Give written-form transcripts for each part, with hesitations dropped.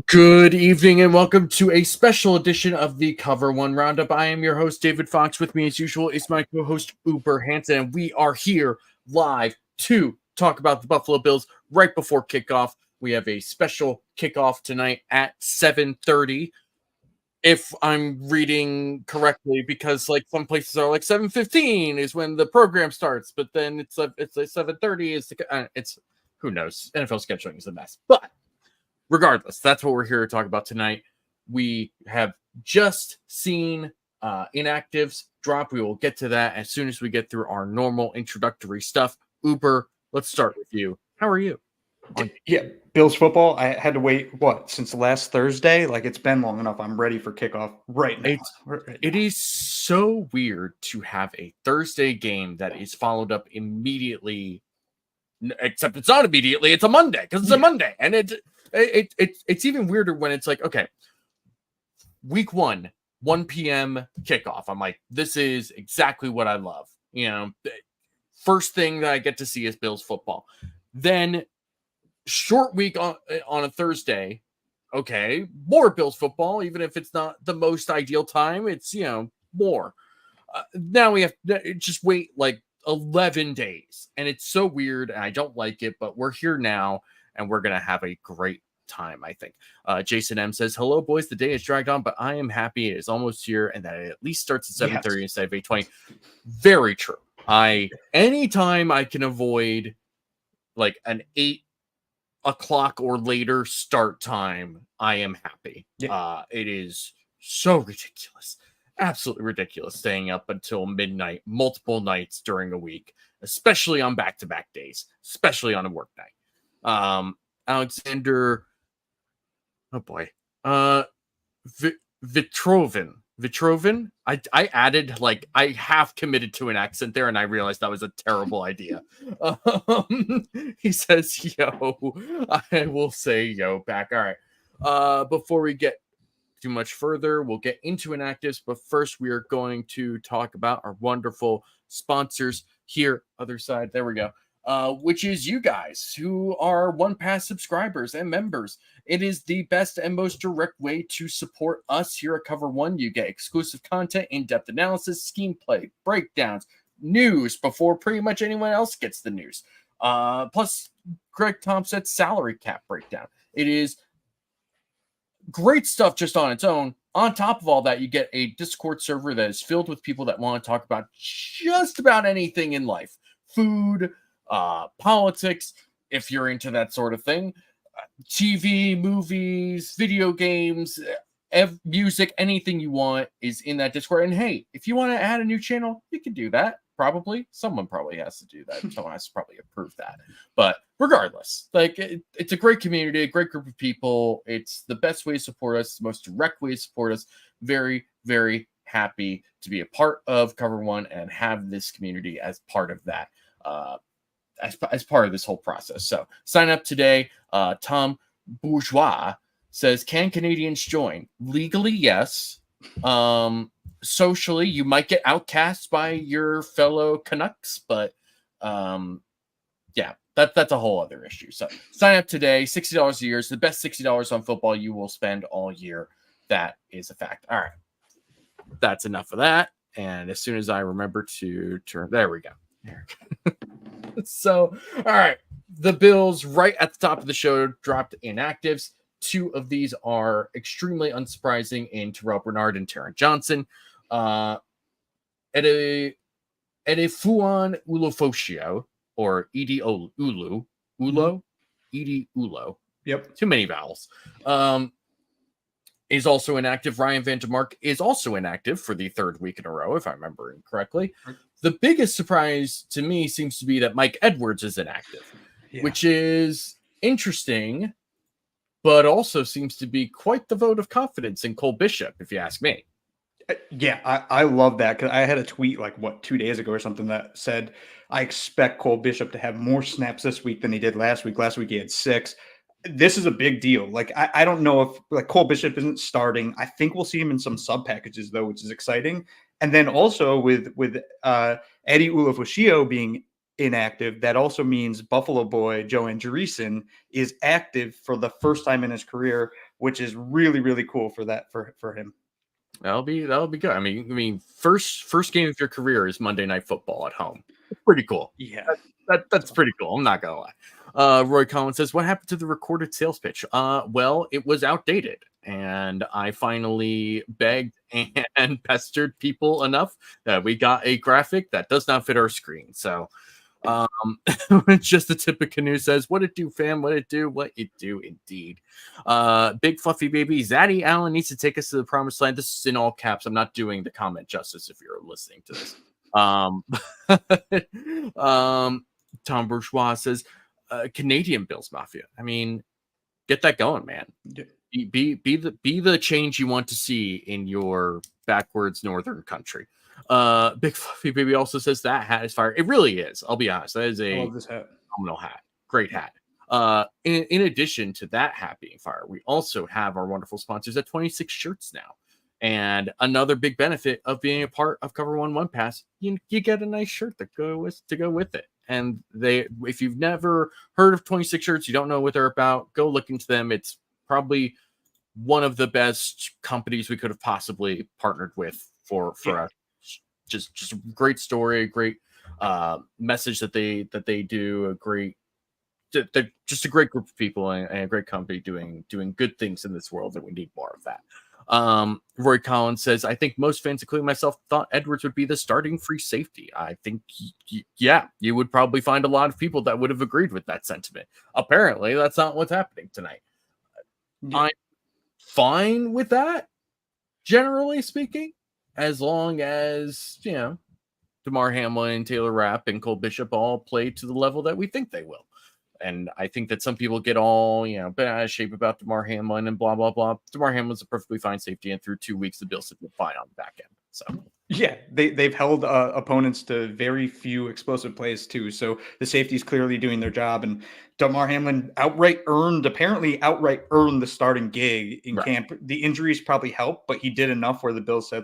Good evening and welcome to a special edition of the Cover One Roundup. I am your host, David Fox. With me, as usual, is my co-host, UberHansen, and we are here live to talk about the Buffalo Bills right before kickoff. We have a special kickoff tonight at 7:30, if I'm reading correctly, because like some places are like 7:15 is when the program starts, but then it's like 7:30 is it's who knows. NFL scheduling is a mess, but regardless, that's what we're here to talk about tonight. We have just seen inactives drop. We will get to that as soon as we get through our normal introductory stuff. Uber, let's start with you. How are you? Yeah, Bills football. I had to wait, since last Thursday? Like, it's been long enough. I'm ready for kickoff right now. It is so weird to have a Thursday game that is followed up immediately, except it's not immediately. It's a Monday because it's a Monday. And it's even weirder when it's like, okay, week 1 p.m. kickoff. I'm like, this is exactly what I love. You know, first thing that I get to see is Bills football. Then short week on a Thursday. Okay, more Bills football, even if it's not the most ideal time. It's, more. Now we have to just wait like 11 days. And it's so weird. And I don't like it, but we're here now and we're going to have a great time, I think. Jason M says, hello, boys. The day has dragged on, but I am happy it is almost here and that it at least starts at 7:30 instead of 8:20. Very true. Anytime I can avoid like an 8 o'clock or later start time, I am happy. It is so ridiculous. Absolutely ridiculous staying up until midnight multiple nights during a week, especially on back-to-back days, especially on a work night. Alexander, oh boy, Vitrovan. I added, like, I half committed to an accent there and I realized that was a terrible idea. He says, yo, I will say yo back. All right. Before we get too much further, we'll get into inactives, but first we are going to talk about our wonderful sponsors here. Other side. There we go. Which is you guys who are One Pass subscribers and members. It is the best and most direct way to support us here at Cover One. You get exclusive content, in-depth analysis, scheme play, breakdowns, news before pretty much anyone else gets the news. Plus, Greg Thompson's salary cap breakdown. It is great stuff just on its own. On top of all that, you get a Discord server that is filled with people that want to talk about just about anything in life. Food, politics, if you're into that sort of thing, TV, movies, video games, music, anything you want is in that Discord. And hey, if you want to add a new channel, you can do that. Someone probably has to do that. Someone has to probably approve that. But regardless, like, it's a great community, a great group of people. It's the best way to support us, the most direct way to support us. Very, very happy to be a part of Cover One and have this community as part of that. As part of this whole process. So sign up today. Tom Bourgeois says, can Canadians join? Legally, yes. Socially, you might get outcast by your fellow Canucks, but that's a whole other issue. So sign up today. $60 a year is the best $60 on football you will spend all year. That is a fact. All right. That's enough of that. And as soon as I remember to turn, there we go. So, all right, the Bills right at the top of the show dropped inactives. 2 of these are extremely unsurprising in Terrell Bernard and Taron Johnson. Edefuan Ulofosio, or Edie Ulo. Edie Ulo. Yep. Too many vowels. Is also inactive. Ryan Van DeMark is also inactive for the 3rd week in a row, if I remember correctly. The biggest surprise to me seems to be that Mike Edwards is inactive, which is interesting, but also seems to be quite the vote of confidence in Cole Bishop, if you ask me. Yeah, I love that, because I had a tweet 2 days ago or something that said, I expect Cole Bishop to have more snaps this week than he did last week. Last week he had 6. This is a big deal. I don't know if Cole Bishop isn't starting. I think we'll see him in some sub packages though, which is exciting. And then also with Eddie Ulofoshio being inactive, that also means Buffalo boy Joe Andreessen is active for the first time in his career which is really, really cool for him. That'll be good. I mean, first game of your career is Monday Night Football at home. It's pretty cool. Yeah. That's pretty cool. I'm not gonna lie. Roy Collins says, "What happened to the recorded sales pitch?" Well, it was outdated, and I finally begged and pestered people enough that we got a graphic that does not fit our screen. So, just the tip of Canoe says, "What it do, fam? What it do? What it do, indeed." Big fluffy baby Zaddy Allen needs to take us to the promised land. This is in all caps. I'm not doing the comment justice if you're listening to this. Tom Bourgeois says, Canadian Bills Mafia. I mean, get that going, man. Be the change you want to see in your backwards northern country. Big Fluffy Baby also says that hat is fire. It really is. I'll be honest. That is I love this hat. phenomenal hat. Great hat. In addition to that hat being fire, we also have our wonderful sponsors at 26 shirts now. And another big benefit of being a part of Cover One Pass, you get a nice shirt to go with it. And if you've never heard of 26 shirts, you don't know what they're about, go look into them. It's probably one of the best companies we could have possibly partnered with for us. Just a great story, a great message that they do, they're just a great group of people and a great company doing good things in this world, and we need more of that. Roy Collins says, I think most fans, including myself, thought Edwards would be the starting free safety. I think, you would probably find a lot of people that would have agreed with that sentiment. Apparently, that's not what's happening tonight. Yeah. I'm fine with that, generally speaking, as long as, DeMar Hamlin, Taylor Rapp, and Cole Bishop all play to the level that we think they will. And I think that some people get all, bent out of shape about DeMar Hamlin and blah, blah, blah. DeMar Hamlin's a perfectly fine safety, and through 2 weeks, the Bills have been fine on the back end. So, yeah, they've held opponents to very few explosive plays, too. So the safety's clearly doing their job. And DeMar Hamlin outright earned the starting gig in camp. The injuries probably helped, but he did enough where the Bills said,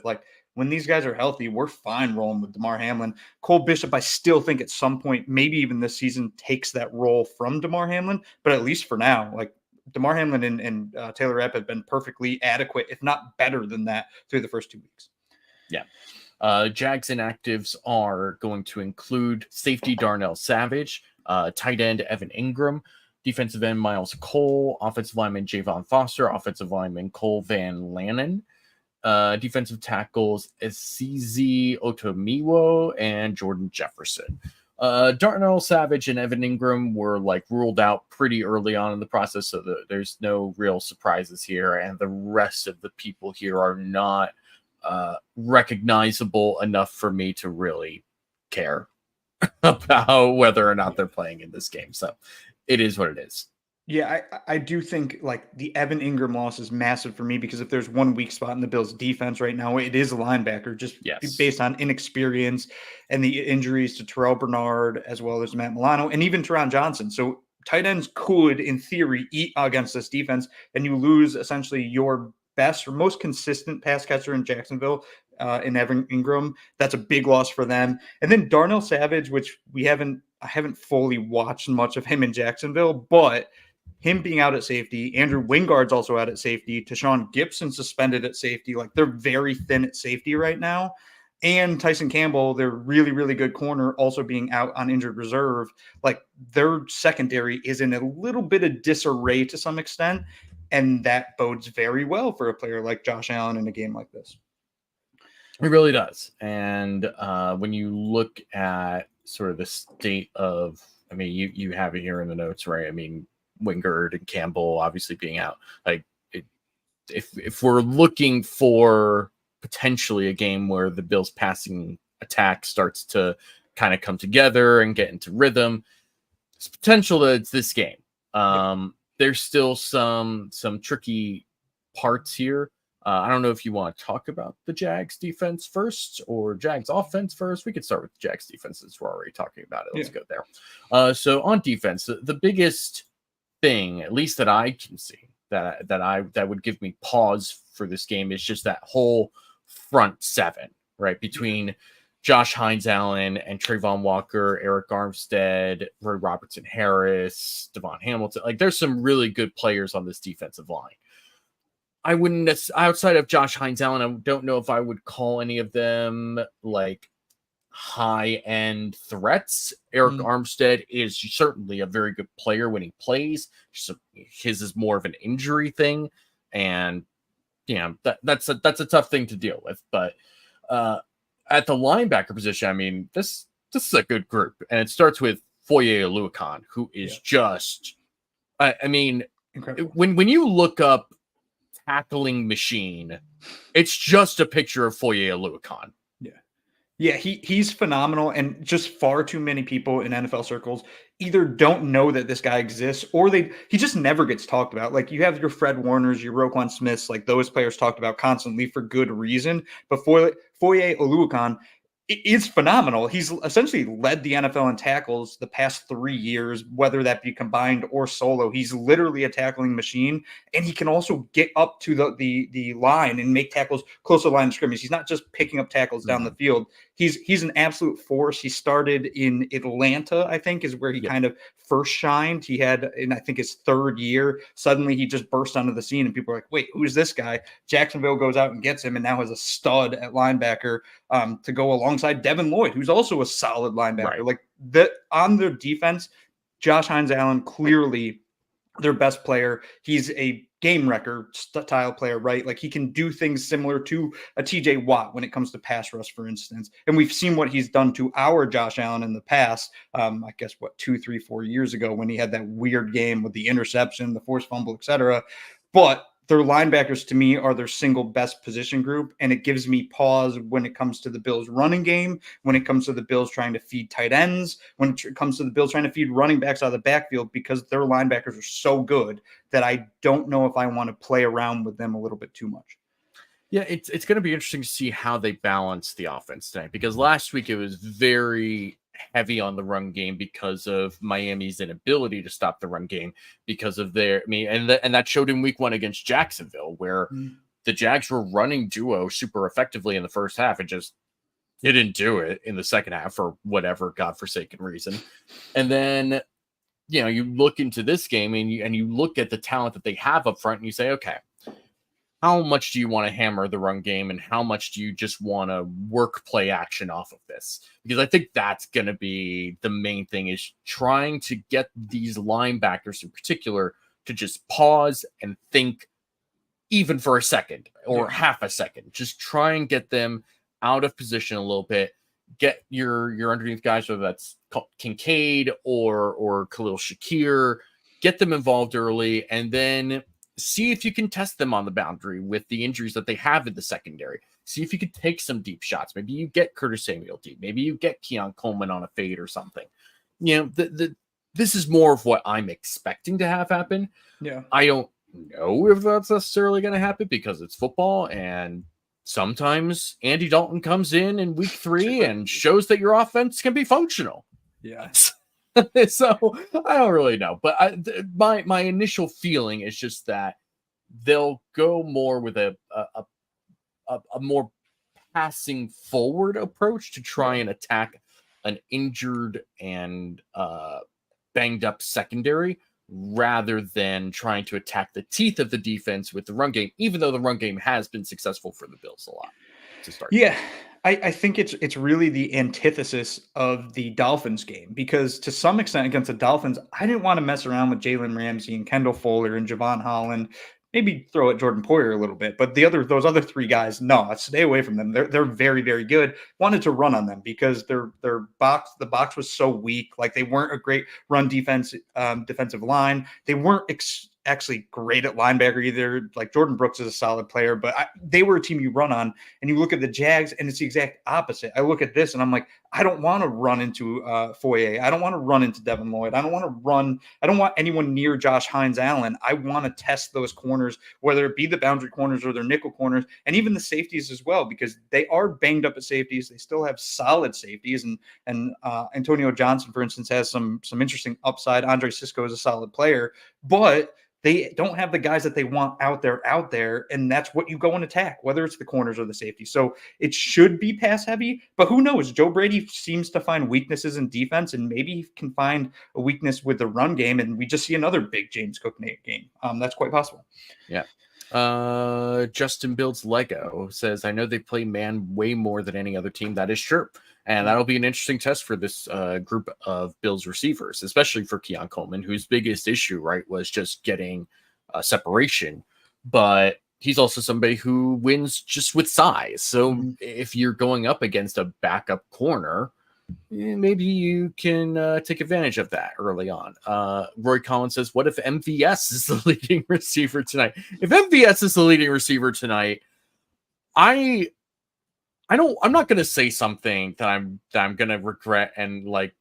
when these guys are healthy, we're fine rolling with DeMar Hamlin. Cole Bishop, I still think at some point, maybe even this season, takes that role from DeMar Hamlin. But at least for now, DeMar Hamlin and Taylor Rapp have been perfectly adequate, if not better than that, through the first 2 weeks. Yeah. Jags inactives are going to include safety Darnell Savage, tight end Evan Ingram, defensive end Miles Cole, offensive lineman Javon Foster, offensive lineman Cole Van Lanen, defensive tackles Esizi Otomiwo and Jordan Jefferson. Darnell Savage and Evan Ingram were ruled out pretty early on in the process, so there's no real surprises here, and the rest of the people here are not recognizable enough for me to really care about whether or not they're playing in this game. So it is what it is. Yeah, I do think the Evan Ingram loss is massive for me, because if there's one weak spot in the Bills defense right now, it is a linebacker, just based on inexperience and the injuries to Terrell Bernard as well as Matt Milano and even Teron Johnson. So tight ends could, in theory, eat against this defense, and you lose essentially your best or most consistent pass catcher in Jacksonville, in Evan Ingram. That's a big loss for them. And then Darnell Savage, which I haven't fully watched much of him in Jacksonville, but him being out at safety, Andrew Wingard's also out at safety, Tashawn Gibson suspended at safety. They're very thin at safety right now. And Tyson Campbell, their really, really good corner, also being out on injured reserve. Their secondary is in a little bit of disarray to some extent. And that bodes very well for a player like Josh Allen in a game like this. It really does. And when you look at sort of the state of, you have it here in the notes, right? Wingard and Campbell obviously being out. If we're looking for potentially a game where the Bills' passing attack starts to kind of come together and get into rhythm, it's potential that it's this game. There's still some tricky parts here. I don't know if you want to talk about the Jags defense first or Jags offense first. We could start with the Jags defense since we're already talking about it. Let's go there. So on defense, the biggest thing, at least that I can see, that would give me pause for this game is just that whole front seven, right? Between Josh Hines-Allen and Trayvon Walker, Eric Armstead, Roy Robertson Harris, Devon Hamilton. There's some really good players on this defensive line. I wouldn't outside of Josh Hines Allen, I don't know if I would call any of them like high-end threats. Eric Armstead is certainly a very good player when he plays. So his is more of an injury thing, and that's a tough thing to deal with. But at the linebacker position, I mean, this is a good group, and it starts with Foye Oluokun, who is just, I mean, incredible. When you look up tackling machine, it's just a picture of Foye Oluokun. Yeah, he's phenomenal, and just far too many people in NFL circles either don't know that this guy exists, or he just never gets talked about. Like, you have your Fred Warners, your Roquan Smiths, like those players talked about constantly for good reason. But Foye Oluokun is phenomenal. He's essentially led the NFL in tackles the past 3 years, whether that be combined or solo. He's literally a tackling machine, and he can also get up to the line and make tackles close to the line of scrimmage. He's not just picking up tackles down the field. He's an absolute force. He started in Atlanta, I think, is where he kind of first shined. He had, in I think his 3rd year, suddenly he just burst onto the scene, and people are like, wait, who's this guy? Jacksonville goes out and gets him, and now has a stud at linebacker to go alongside Devin Lloyd, who's also a solid linebacker. Like, on their defense, Josh Hines Allen, clearly their best player. He's a game wrecker style player, right? Like, he can do things similar to a TJ Watt when it comes to pass rush, for instance. And we've seen what he's done to our Josh Allen in the past. I guess 2, 3, 4 years ago when he had that weird game with the interception, the forced fumble, etc. But their linebackers, to me, are their single best position group, and it gives me pause when it comes to the Bills' running game, when it comes to the Bills trying to feed tight ends, when it comes to the Bills trying to feed running backs out of the backfield, because their linebackers are so good that I don't know if I want to play around with them a little bit too much. Yeah, it's going to be interesting to see how they balance the offense tonight, because last week it was very heavy on the run game because of Miami's inability to stop the run game because of and that showed in week 1 against Jacksonville, where the Jags were running duo super effectively in the first half and just didn't do it in the second half for whatever godforsaken reason. And then, you look into this game and you look at the talent that they have up front and you say, okay, how much do you want to hammer the run game, and how much do you just want to work play action off of this? Because I think that's going to be the main thing, is trying to get these linebackers in particular to just pause and think, even for a second or half a second. Just try and get them out of position a little bit. Get your underneath guys, whether that's Kincaid or Khalil Shakir, get them involved early, and then see if you can test them on the boundary with the injuries that they have in the secondary. See if you can take some deep shots. Maybe you get Curtis Samuel deep. Maybe you get Keon Coleman on a fade or something. This is more of what I'm expecting to have happen. Yeah. I don't know if that's necessarily going to happen because it's football, and sometimes Andy Dalton comes in week 3 and shows that your offense can be functional. Yeah. So I don't really know, but my initial feeling is just that they'll go more with a more passing forward approach to try and attack an injured and banged up secondary, rather than trying to attack the teeth of the defense with the run game, even though the run game has been successful for the Bills a lot to start. Yeah. I think it's really the antithesis of the Dolphins game, because to some extent against the Dolphins, I didn't want to mess around with Jalen Ramsey and Kendall Fuller and Javon Holland. Maybe throw at Jordan Poyer a little bit, but those other 3 guys, no, stay away from them. They're very, very good. Wanted to run on them because the box was so weak. Like, they weren't a great run defensive line. They weren't actually great at linebacker either. Like, Jordan Brooks is a solid player, but they were a team you run on. And you look at the Jags, and it's the exact opposite. I look at this, and I'm like, I don't want to run into Foye. I don't want to run into Devin Lloyd. I don't want anyone near Josh Hines Allen. I want to test those corners, whether it be the boundary corners or their nickel corners, and even the safeties as well, because they are banged up at safeties. They still have solid safeties, and Antonio Johnson, for instance, has some interesting upside. Andre Sisco is a solid player, but they don't have the guys that they want out there, and that's what you go and attack, whether it's the corners or the safety. So it should be pass heavy, but who knows? Joe Brady seems to find weaknesses in defense, and maybe he can find a weakness with the run game, and we just see another big James Cook game. That's quite possible. Yeah. Justin Builds Lego says, I know they play man way more than any other team. That is true. And that'll be an interesting test for this group of Bills receivers, especially for Keon Coleman, whose biggest issue, right, was just getting separation. But he's also somebody who wins just with size. So if you're going up against a backup corner, maybe you can take advantage of that early on. Roy Collins says, what if MVS is the leading receiver tonight? If MVS is the leading receiver tonight, I'm not going to say something that I'm going to regret and like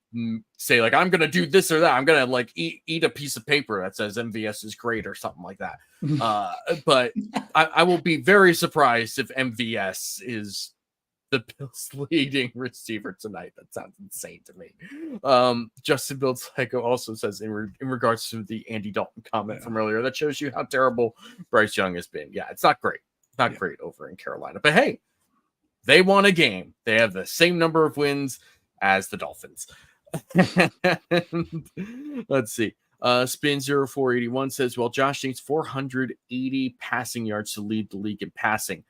say like I'm going to do this or that. I'm going to like eat a piece of paper that says MVS is great or something like that. But I will be very surprised if MVS is the Bills' leading receiver tonight. That sounds insane to me. Justin Builds Lego also says in regards to the Andy Dalton comment from earlier, that shows you how terrible Bryce Young has been. Yeah, it's not great. Not great over in Carolina. But hey, they won a game. They have the same number of wins as the Dolphins. Let's see. Spin 0481 says, well, Josh needs 480 passing yards to lead the league in passing.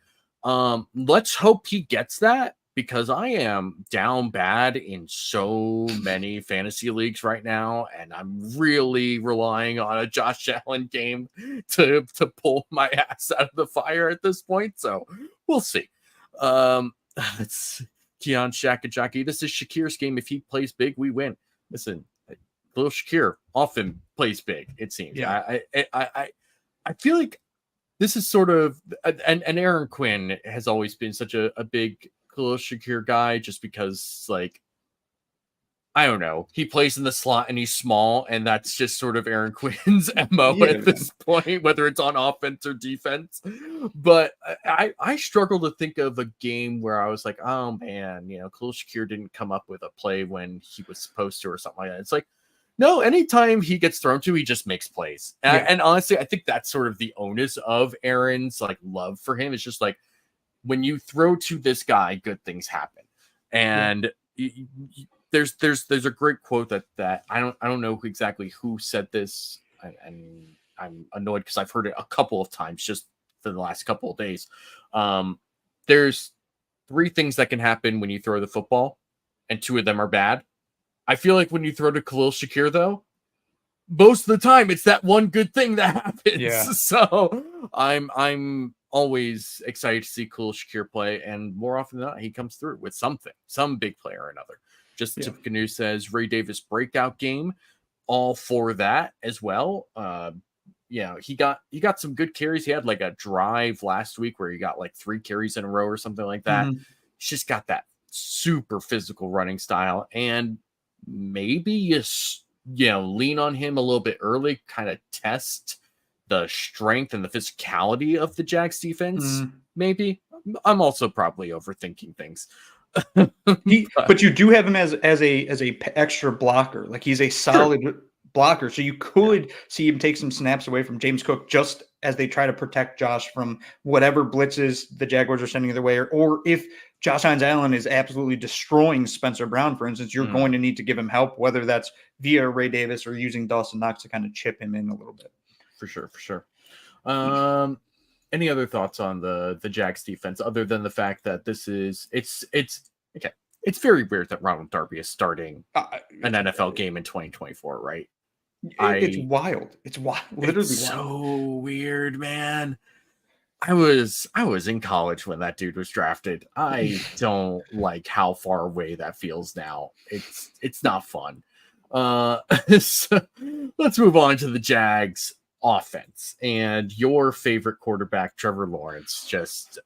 Let's hope he gets that, because I am down bad in so many fantasy leagues right now, and I'm really relying on a Josh Allen game to pull my ass out of the fire at this point. So we'll see. It's Keon Shakajaki. This is Shakir's game. If he plays big, we win. Listen, little Shakir often plays big, it seems. Yeah. I feel like this is sort of, and Aaron Quinn has always been such a big Khalil Shakir guy, just because, like, I don't know, he plays in the slot and he's small, and that's just sort of Aaron Quinn's MO at this point, whether it's on offense or defense. But I struggle to think of a game where I was like, oh man, Khalil Shakir didn't come up with a play when he was supposed to or something like that. It's like, no, anytime he gets thrown to, he just makes plays. And honestly, I think that's sort of the onus of Aaron's like love for him. It's just like, when you throw to this guy, good things happen. And there's a great quote that I don't know exactly who said this, and I'm annoyed because I've heard it a couple of times just for the last couple of days. There's 3 things that can happen when you throw the football, and 2 of them are bad. I feel like when you throw to Khalil Shakir, though, most of the time it's that one good thing that happens. Yeah. So I'm always excited to see Khalil Shakir play, and more often than not, he comes through with something, some big play or another. Just the Tip Canoe says Ray Davis breakout game, all for that as well. He got some good carries. He had like a drive last week where he got like 3 carries in a row or something like that. He's just got that super physical running style, and maybe you lean on him a little bit early, kind of test the strength and the physicality of the Jags defense. Maybe I'm also probably overthinking things. But you do have him as a extra blocker. Like, he's a solid blocker, so you could see him take some snaps away from James Cook just as they try to protect Josh from whatever blitzes the Jaguars are sending their way, or if Josh Hines-Allen is absolutely destroying Spencer Brown, for instance, you're going to need to give him help, whether that's via Ray Davis or using Dawson Knox to kind of chip him in a little bit. For sure. Any other thoughts on the Jags defense, other than the fact that it's okay? It's very weird that Ronald Darby is starting an NFL game in 2024, right? It's wild. It's wild. Literally it's so weird, man. I was in college when that dude was drafted. I don't like how far away that feels now. It's not fun. So let's move on to the Jags offense and your favorite quarterback, Trevor Lawrence. Just,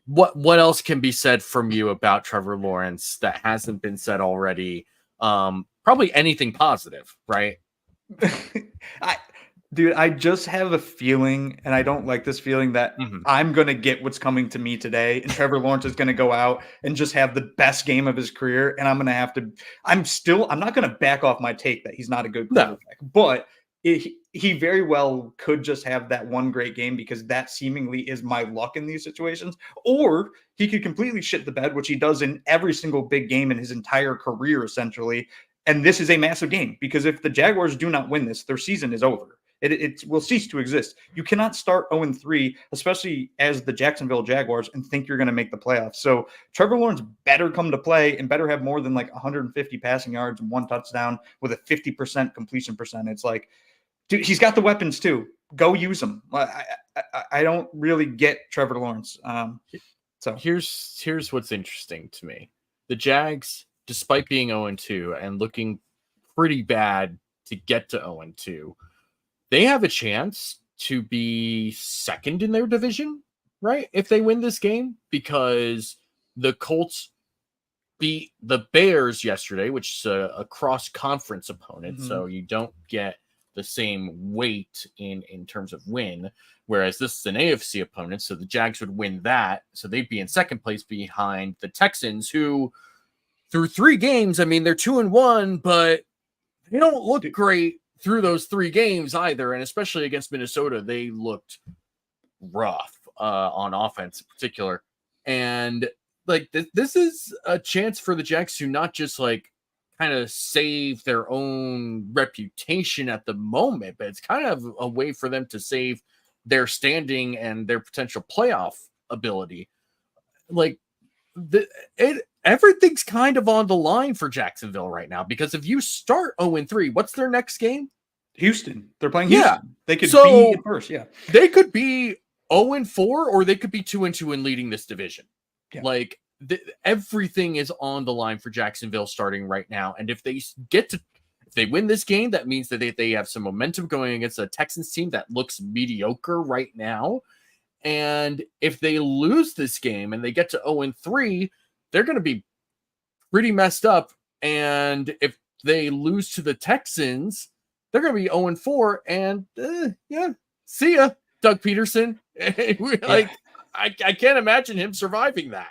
what else can be said from you about Trevor Lawrence that hasn't been said already? Probably anything positive, right? I just have a feeling, and I don't like this feeling, that I'm going to get what's coming to me today, and Trevor Lawrence is going to go out and just have the best game of his career, and I'm going to have to – I'm not going to back off my take that he's not a good quarterback, but he very well could just have that one great game, because that seemingly is my luck in these situations, or he could completely shit the bed, which he does in every single big game in his entire career, essentially, and this is a massive game, because if the Jaguars do not win this, their season is over. It will cease to exist. You cannot start 0-3, especially as the Jacksonville Jaguars, and think you're going to make the playoffs. So Trevor Lawrence better come to play and better have more than like 150 passing yards and 1 touchdown with a 50% completion percentage. Like, dude, he's got the weapons too. Go use them. I don't really get Trevor Lawrence. So here's what's interesting to me. The Jags, despite being 0-2 and looking pretty bad to get to 0-2, they have a chance to be second in their division, right? If they win this game, because the Colts beat the Bears yesterday, which is a cross-conference opponent, so you don't get the same weight in terms of win, whereas this is an AFC opponent, so the Jags would win that, so they'd be in second place behind the Texans, who through 3 games, I mean, they're 2-1, but they don't look great through those 3 games either, and especially against Minnesota, they looked rough on offense in particular, and like this is a chance for the Jags to not just like kind of save their own reputation at the moment, but it's kind of a way for them to save their standing and their potential playoff ability. Like everything's kind of on the line for Jacksonville right now, because if you start 0-3, what's their next game? Houston. They're playing Houston. Yeah. They could be in first. Yeah. They could be 0-4, or they could be 2-2 and leading this division. Yeah. Like everything is on the line for Jacksonville starting right now. And if they win this game, that means that they have some momentum going against a Texans team that looks mediocre right now. And if they lose this game and they get to 0-3, they're going to be pretty messed up. And if they lose to the Texans, they're going to be 0-4. And see ya, Doug Peterson. I can't imagine him surviving that.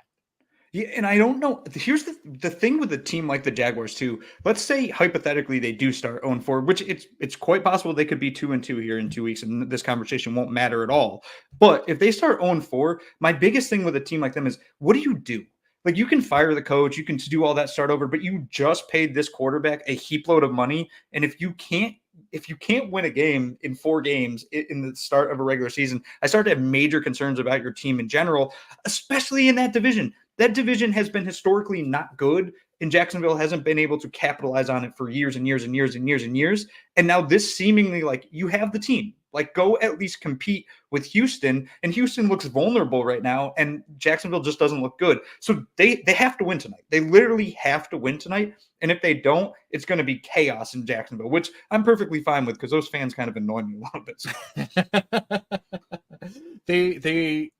Yeah, and I don't know. Here's the thing with a team like the Jaguars too. Let's say hypothetically they do start 0-4, which it's quite possible they could be 2-2 here in 2 weeks, and this conversation won't matter at all. But if they start 0-4, my biggest thing with a team like them is, what do you do? Like, you can fire the coach, you can do all that, start over, but you just paid this quarterback a heap load of money, and if you can't win a game in 4 games in the start of a regular season, I start to have major concerns about your team in general, especially in that division. That division has been historically not good, and Jacksonville hasn't been able to capitalize on it for years and years and years and years and years. And now this seemingly, like, you have the team. Like, go at least compete with Houston, and Houston looks vulnerable right now, and Jacksonville just doesn't look good. So they have to win tonight. They literally have to win tonight, and if they don't, it's going to be chaos in Jacksonville, which I'm perfectly fine with because those fans kind of annoy me a little bit. So.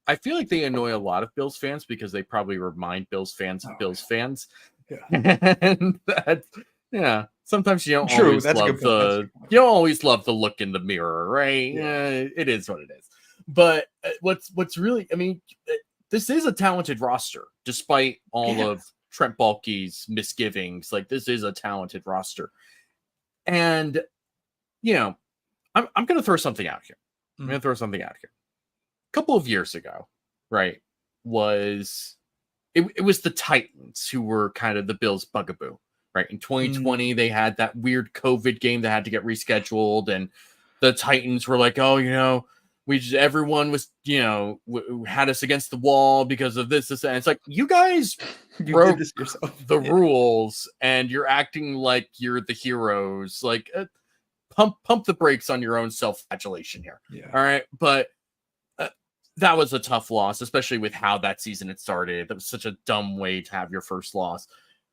I feel like they annoy a lot of Bills fans because they probably remind Bills fans of Bills fans. Yeah. And that's, yeah. Sometimes you don't always love the look in the mirror, right? Yeah. It is what it is. But what's really, I mean, this is a talented roster, despite all of Trent Baalke's misgivings. Like, this is a talented roster. And, I'm going to throw something out here. A couple of years ago, right, it was the Titans who were kind of the Bills' bugaboo, right? In 2020, they had that weird COVID game that had to get rescheduled, and the Titans were like, oh, everyone was, had us against the wall because of this, and it's like, you guys broke the rules, and you're acting like you're the heroes. Like, pump the brakes on your own self-flagellation here. Yeah. All right, but that was a tough loss, especially with how that season had started. That was such a dumb way to have your first loss.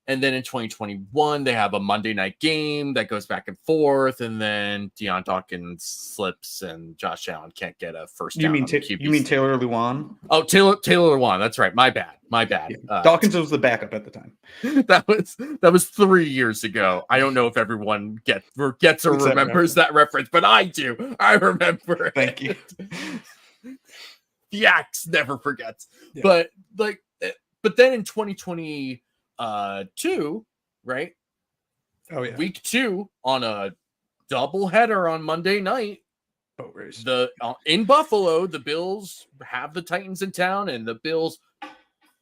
And then in 2021, they have a Monday night game that goes back and forth, and then Deion Dawkins slips, and Josh Allen can't get a first down. You mean Taylor Lewan? Oh, Taylor Lewan. That's right. My bad. Yeah. Dawkins was the backup at the time. That was 3 years ago. I don't know if everyone gets or remembers that reference, but I do. I remember. Thank you. The axe never forgets. Yeah. But then in 2022, right? Oh yeah. Week 2 on a doubleheader on Monday night. Boat race. In Buffalo, the Bills have the Titans in town, and the Bills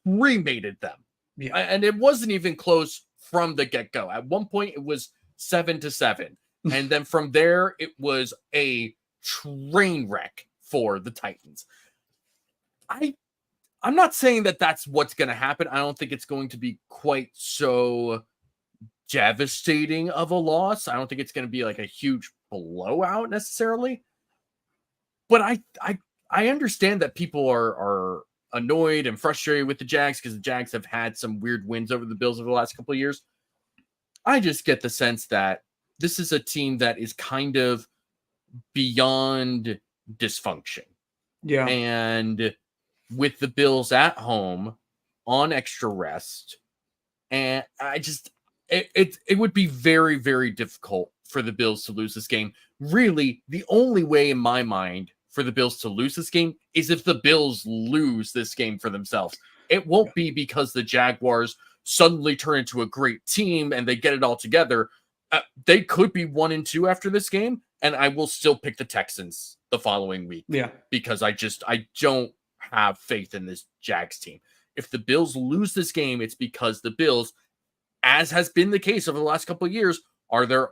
remated them. Yeah. And it wasn't even close from the get-go. At one point, it was 7-7. And then from there, it was a train wreck for the Titans. I'm not saying that that's what's going to happen. I don't think it's going to be quite so devastating of a loss. I don't think it's going to be like a huge blowout necessarily. But I understand that people are annoyed and frustrated with the Jags because the Jags have had some weird wins over the Bills over the last couple of years. I just get the sense that this is a team that is kind of beyond dysfunction. Yeah. And with the Bills at home on extra rest, and it would be very, very difficult for the Bills to lose this game. Really, the only way in my mind for the Bills to lose this game is if the Bills lose this game for themselves. It won't be because the Jaguars suddenly turn into a great team and they get it all together. They could be 1-2 after this game, and I will still pick the Texans the following week. Yeah. Because I don't have faith in this Jags team. If the Bills lose this game, it's because the Bills, as has been the case over the last couple of years, are their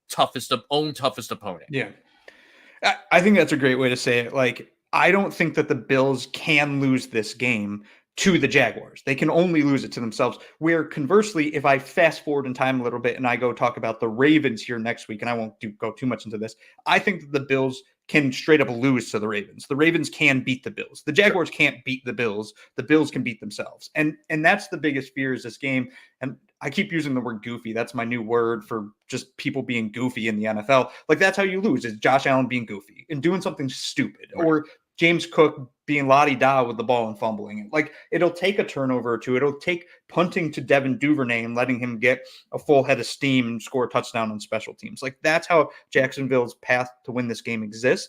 toughest opponent. Yeah. I think that's a great way to say it. Like, I don't think that the Bills can lose this game to the Jaguars. They can only lose it to themselves. Where conversely, if I fast forward in time a little bit and I go talk about the Ravens here next week, and I won't go too much into this, I think that the Bills can straight up lose to the Ravens. The Ravens can beat the Bills. The Jaguars can't beat the Bills. The Bills can beat themselves. And that's the biggest fear is this game. And I keep using the word goofy. That's my new word for just people being goofy in the NFL. Like, that's how you lose, is Josh Allen being goofy and doing something stupid, right, or James Cook being la-di-da with the ball and fumbling it. Like, it'll take a turnover or two. It'll take punting to Devin Duvernay and letting him get a full head of steam and score a touchdown on special teams. Like, that's how Jacksonville's path to win this game exists.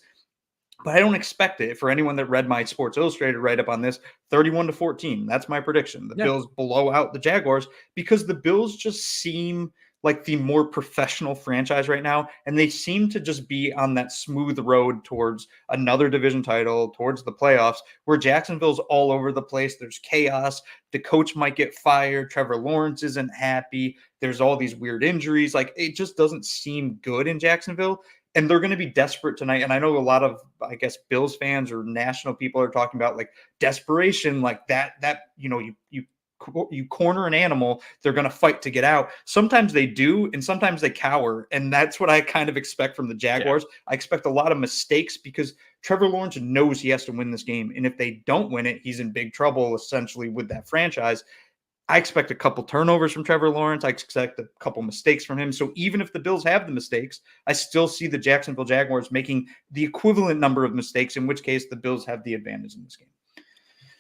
But I don't expect it. For anyone that read my Sports Illustrated write-up on this, 31-14. That's my prediction. The Bills blow out the Jaguars because the Bills just seem like the more professional franchise right now, and they seem to just be on that smooth road towards another division title, towards the playoffs, where Jacksonville's all over the place. There's chaos. The coach might get fired. Trevor Lawrence isn't happy. There's all these weird injuries. Like, it just doesn't seem good in Jacksonville. And they're going to be desperate tonight. And I know a lot of, I guess, Bills fans or national people are talking about like desperation, like that, you corner an animal, they're going to fight to get out. Sometimes they do, and sometimes they cower. And that's what I kind of expect from the Jaguars. Yeah. I expect a lot of mistakes because Trevor Lawrence knows he has to win this game. And if they don't win it, he's in big trouble essentially with that franchise. I expect a couple turnovers from Trevor Lawrence. I expect a couple mistakes from him. So even if the Bills have the mistakes, I still see the Jacksonville Jaguars making the equivalent number of mistakes, in which case the Bills have the advantage in this game.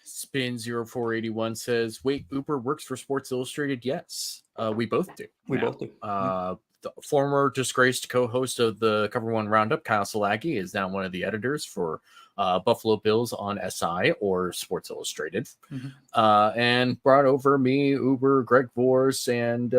Spin 0481 says, wait, Uber works for Sports Illustrated? Yes, we both do. We both do. The former disgraced co-host of the Cover One Roundup, Kyle Salagi, is now one of the editors for Buffalo Bills on SI or Sports Illustrated, and brought over me, Uber, Greg Vorse, and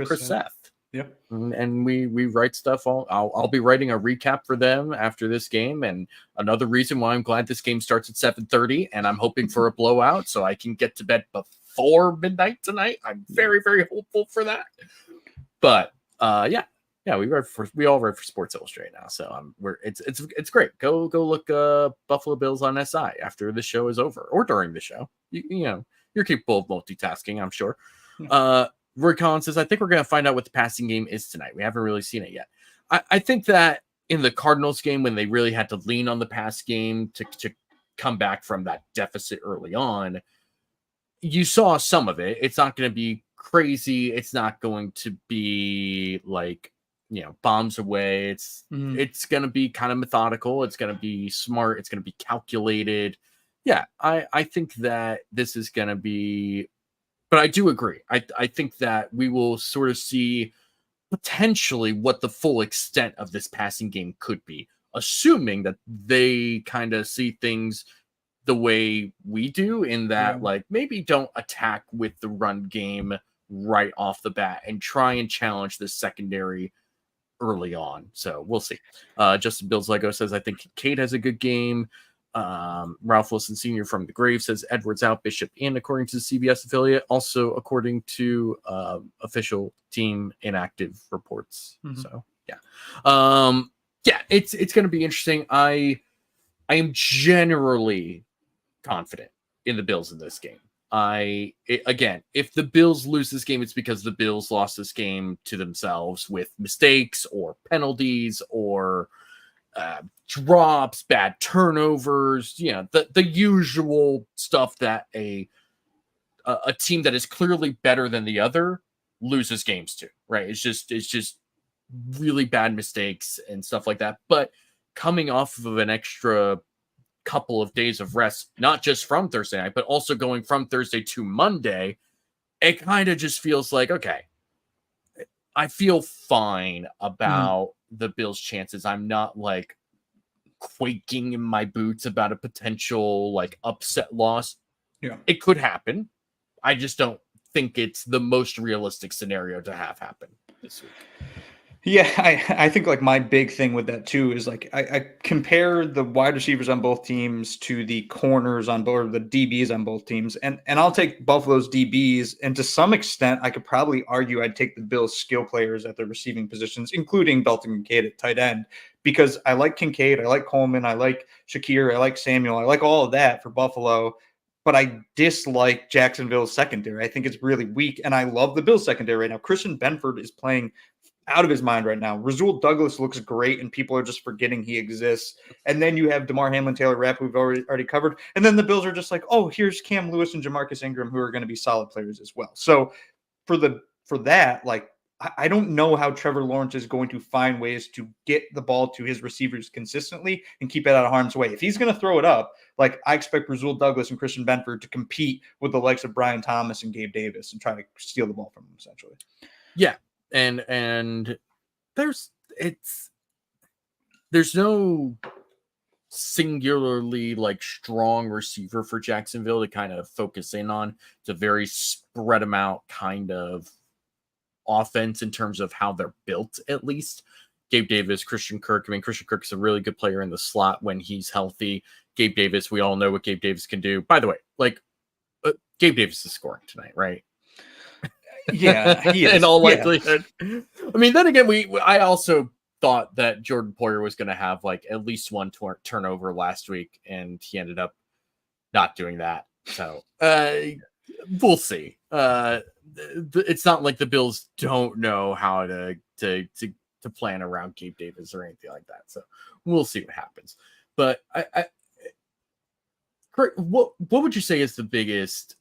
Chris Seth. Yep. And we write stuff. I'll be writing a recap for them after this game. And another reason why I'm glad this game starts at 7:30 and I'm hoping for a blowout so I can get to bed before midnight tonight. I'm very, very hopeful for that. But we all write for Sports Illustrated now. So it's great. Go look Buffalo Bills on SI after the show is over or during the show. You know, you're capable of multitasking, I'm sure. Yeah. Roy Collins says, I think we're going to find out what the passing game is tonight. We haven't really seen it yet. I think that in the Cardinals game, when they really had to lean on the pass game to come back from that deficit early on, you saw some of it. It's not going to be crazy. It's not going to be like, bombs away. It's going to be kind of methodical. It's going to be smart. It's going to be calculated. Yeah, I think that this is going to be... But I do agree. I think that we will sort of see potentially what the full extent of this passing game could be, assuming that they kind of see things the way we do, in that like maybe don't attack with the run game right off the bat and try and challenge the secondary early on. So we'll see. Justin Bills Lego says, I think Cade has a good game. Ralph Wilson Sr. from the grave says Edwards out, Bishop in, according to the CBS affiliate. Also, according to official team inactive reports. So, yeah. Yeah, it's going to be interesting. I am generally confident in the Bills in this game. Again, if the Bills lose this game, it's because the Bills lost this game to themselves with mistakes or penalties or drops, bad turnovers, the usual stuff that a team that is clearly better than the other loses games to, right? It's just really bad mistakes and stuff like that. But coming off of an extra couple of days of rest, not just from Thursday night, but also going from Thursday to Monday, it kind of just feels like, okay, I feel fine about the Bills' chances. I'm not like quaking in my boots about a potential like upset loss. Yeah. It could happen. I just don't think it's the most realistic scenario to have happen this week. Yeah, I think like my big thing with that too is like I compare the wide receivers on both teams to the corners on both, or the DBs on both teams, and I'll take both of those DBs, and to some extent I could probably argue I'd take the Bills' skill players at the receiving positions, including Dalton Kincaid at tight end, because I like Kincaid, I like Coleman, I like Shakir, I like Samuel, I like all of that for Buffalo. But I dislike Jacksonville's secondary. I think it's really weak, and I love the Bills' secondary right now. Christian Benford is playing out of his mind right now. Rasul Douglas looks great, and people are just forgetting he exists. And then you have DeMar Hamlin, Taylor Rapp, who we've already covered. And then the Bills are just like, oh, here's Cam Lewis and Jamarcus Ingram, who are going to be solid players as well. So for that, like, I don't know how Trevor Lawrence is going to find ways to get the ball to his receivers consistently and keep it out of harm's way. If he's going to throw it up, like I expect Rasul Douglas and Christian Benford to compete with the likes of Brian Thomas and Gabe Davis and try to steal the ball from him, essentially. Yeah. And there's no singularly like strong receiver for Jacksonville to kind of focus in on. It's a very spread them out kind of offense in terms of how they're built, at least. Gabe Davis, Christian Kirk. I mean, Christian Kirk is a really good player in the slot when he's healthy. Gabe Davis, we all know what Gabe Davis can do. By the way, like Gabe Davis is scoring tonight, right? Yeah, he is. In all likelihood. Yeah. I mean, then again, I also thought that Jordan Poyer was going to have like at least one turnover last week, and he ended up not doing that. So we'll see. It's not like the Bills don't know how to plan around Gabe Davis or anything like that. So we'll see what happens. But what would you say is the biggest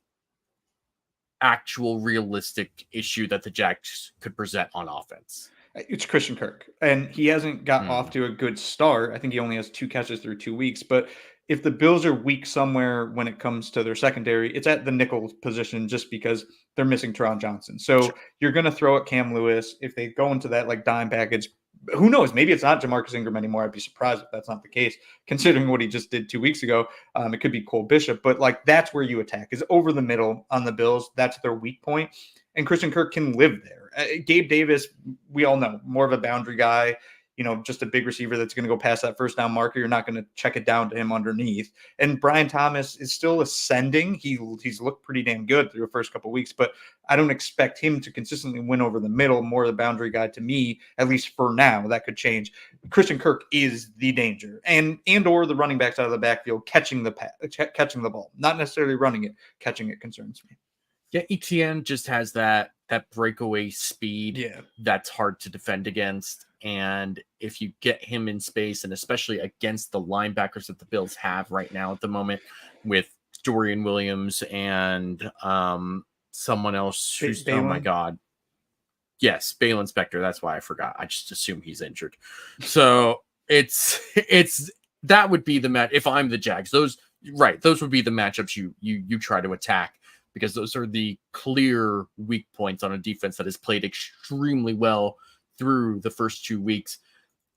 actual realistic issue that the Jags could present on offense? It's Christian Kirk, and he hasn't got off to a good start. I think he only has 2 catches through 2 weeks, but if the Bills are weak somewhere when it comes to their secondary, it's at the nickel position just because they're missing Teron Johnson. So you're going to throw at Cam Lewis. If they go into that like dime package, who knows? Maybe it's not Jamarcus Ingram anymore. I'd be surprised if that's not the case, considering what he just did 2 weeks ago. It could be Cole Bishop, but like that's where you attack is over the middle on the Bills. That's their weak point, and Christian Kirk can live there. Gabe Davis, we all know, more of a boundary guy, just a big receiver that's going to go past that first down marker. You're not going to check it down to him underneath. And Brian Thomas is still ascending. He's looked pretty damn good through the first couple of weeks, but I don't expect him to consistently win over the middle, more of the boundary guy to me, at least for now. That could change. Christian Kirk is the danger, and or the running backs out of the backfield catching the ball, not necessarily running it. Catching it concerns me. Yeah, ETN just has that breakaway speed that's hard to defend against. And if you get him in space, and especially against the linebackers that the Bills have right now at the moment with Dorian Williams and someone else who's, oh my God. Yes, Balin Spector. That's why I forgot. I just assume he's injured. So it's that would be the match. If I'm the Jags, those would be the matchups you try to attack, because those are the clear weak points on a defense that has played extremely well through the first 2 weeks.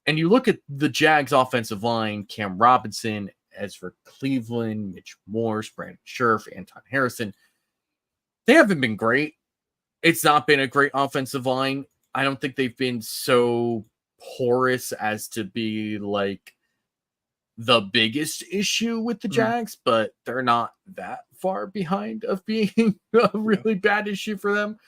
And you look at the Jags offensive line, Cam Robinson, Ezra Cleveland, Mitch Morse, Brandon Scherf, Anton Harrison. They haven't been great. It's not been a great offensive line. I don't think they've been so porous as to be like the biggest issue with the Jags, but they're not that far behind of being a really bad issue for them.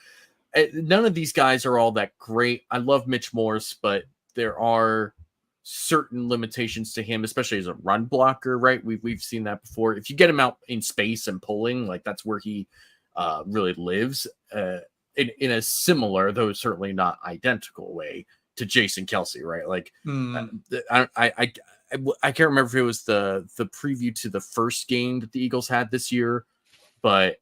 None of these guys are all that great. I love Mitch Morse, but there are certain limitations to him, especially as a run blocker, right? We've seen that before. If you get him out in space and pulling, like that's where he really lives in a similar, though certainly not identical way to Jason Kelce, right? Like I can't remember if it was the preview to the first game that the Eagles had this year, but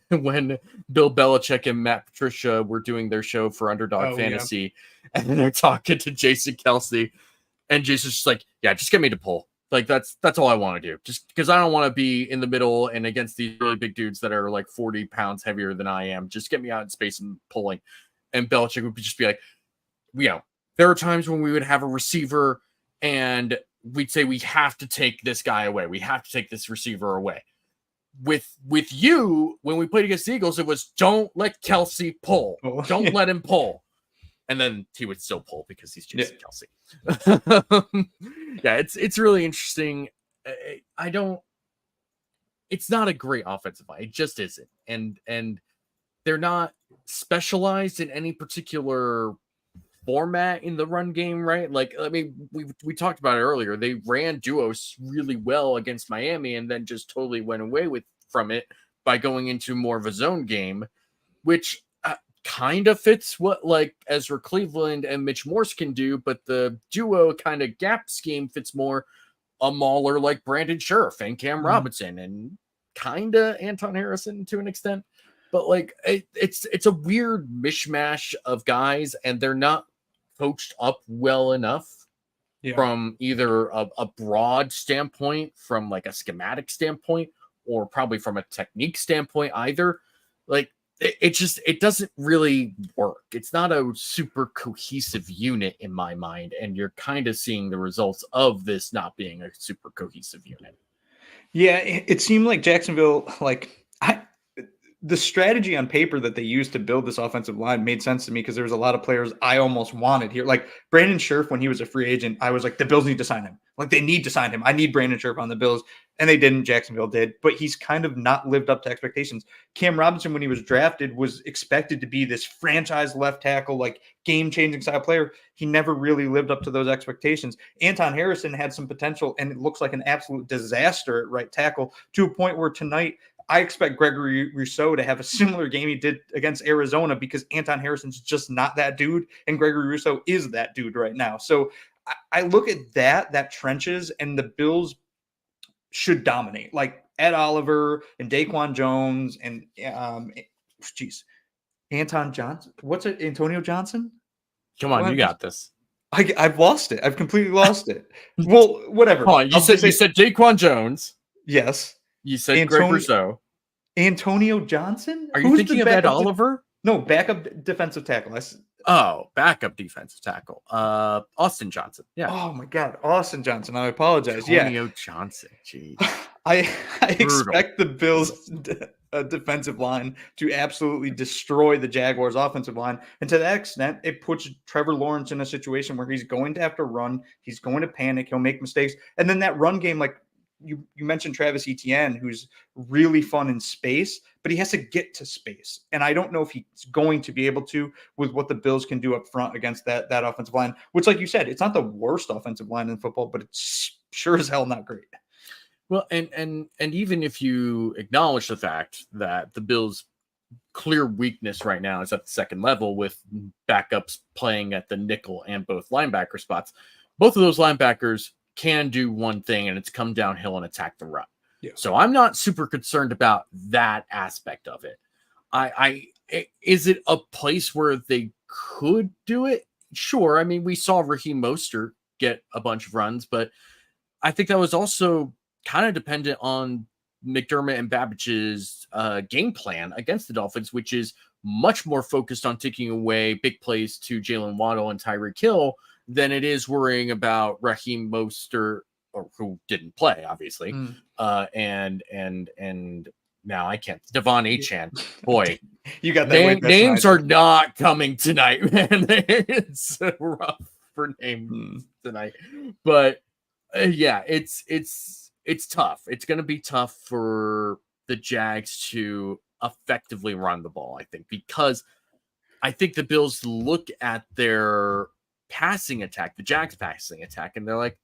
when Bill Belichick and Matt Patricia were doing their show for Underdog Fantasy, and they're talking to Jason Kelce, and Jason's just like, yeah, just get me to pull. Like that's all I want to do. Just because I don't want to be in the middle and against these really big dudes that are like 40 pounds heavier than I am. Just get me out in space and pulling. And Belichick would just be like, there are times when we would have a receiver and we'd say we have to take this guy away. We have to take this receiver away. With you, when we played against the Eagles, it was don't let Kelce pull. Don't let him pull. And then he would still pull because he's Jason Kelce. It's really interesting. It's not a great offensive line. It just isn't. And they're not specialized in any particular format in the run game, right? Like, I mean, we talked about it earlier. They ran duos really well against Miami and then just totally went away from it by going into more of a zone game, which kind of fits what like Ezra Cleveland and Mitch Morse can do, but the duo kind of gap scheme fits more a mauler like Brandon Scherf and Cam Robinson and kind of Anton Harrison to an extent. But like it's a weird mishmash of guys, and they're not coached up well enough from either a broad standpoint, from like a schematic standpoint, or probably from a technique standpoint either. Like it doesn't really work. It's not a super cohesive unit in my mind, and you're kind of seeing the results of this not being a super cohesive unit. Yeah, it seemed like Jacksonville, the strategy on paper that they used to build this offensive line made sense to me because there was a lot of players I almost wanted here. Like Brandon Scherf, when he was a free agent, I was like, the Bills need to sign him. Like they need to sign him. I need Brandon Scherf on the Bills. And they didn't. Jacksonville did. But he's kind of not lived up to expectations. Cam Robinson, when he was drafted, was expected to be this franchise left tackle, like game-changing style player. He never really lived up to those expectations. Anton Harrison had some potential, and it looks like an absolute disaster at right tackle, to a point where tonight I expect Gregory Rousseau to have a similar game he did against Arizona, because Anton Harrison's just not that dude, and Gregory Rousseau is that dude right now. So I look at that trenches, and the Bills should dominate. Like Ed Oliver and Daquan Jones and Anton Johnson. What's it? Antonio Johnson? Come on, you got this. I've lost it. I've completely lost it. Well, whatever. Oh, you said Daquan Jones. Yes. You said Greg Rousseau. Antonio Johnson? Are you thinking of Ed Oliver? No, backup defensive tackle. Backup defensive tackle. Austin Johnson. Yeah. Oh my God, Austin Johnson. I apologize. Antonio Johnson. Jeez. I expect the Bills' defensive line to absolutely destroy the Jaguars' offensive line, and to that extent, it puts Trevor Lawrence in a situation where he's going to have to run. He's going to panic. He'll make mistakes, and then that run game, like you mentioned, Travis Etienne, who's really fun in space, but he has to get to space. And I don't know if he's going to be able to with what the Bills can do up front against that offensive line, which, like you said, it's not the worst offensive line in football, but it's sure as hell not great. Well, and even if you acknowledge the fact that the Bills' clear weakness right now is at the second level with backups playing at the nickel and both linebacker spots, both of those linebackers can do one thing, and it's come downhill and attack the run. Yeah. So I'm not super concerned about that aspect of it. Is it a place where they could do it? Sure. I mean, we saw Raheem Mostert get a bunch of runs, but I think that was also kind of dependent on McDermott and Babbage's game plan against the Dolphins, which is much more focused on taking away big plays to Jalen Waddle and Tyreek Hill than it is worrying about Raheem Mostert, or who didn't play, obviously. And now I can't. Devon Achane. Boy, you got that. Names are not coming tonight, man. It's rough for names tonight. But yeah, it's tough. It's going to be tough for the Jags to effectively run the ball, I think, because I think the Bills look at their passing attack, the Jags passing attack, and they're like,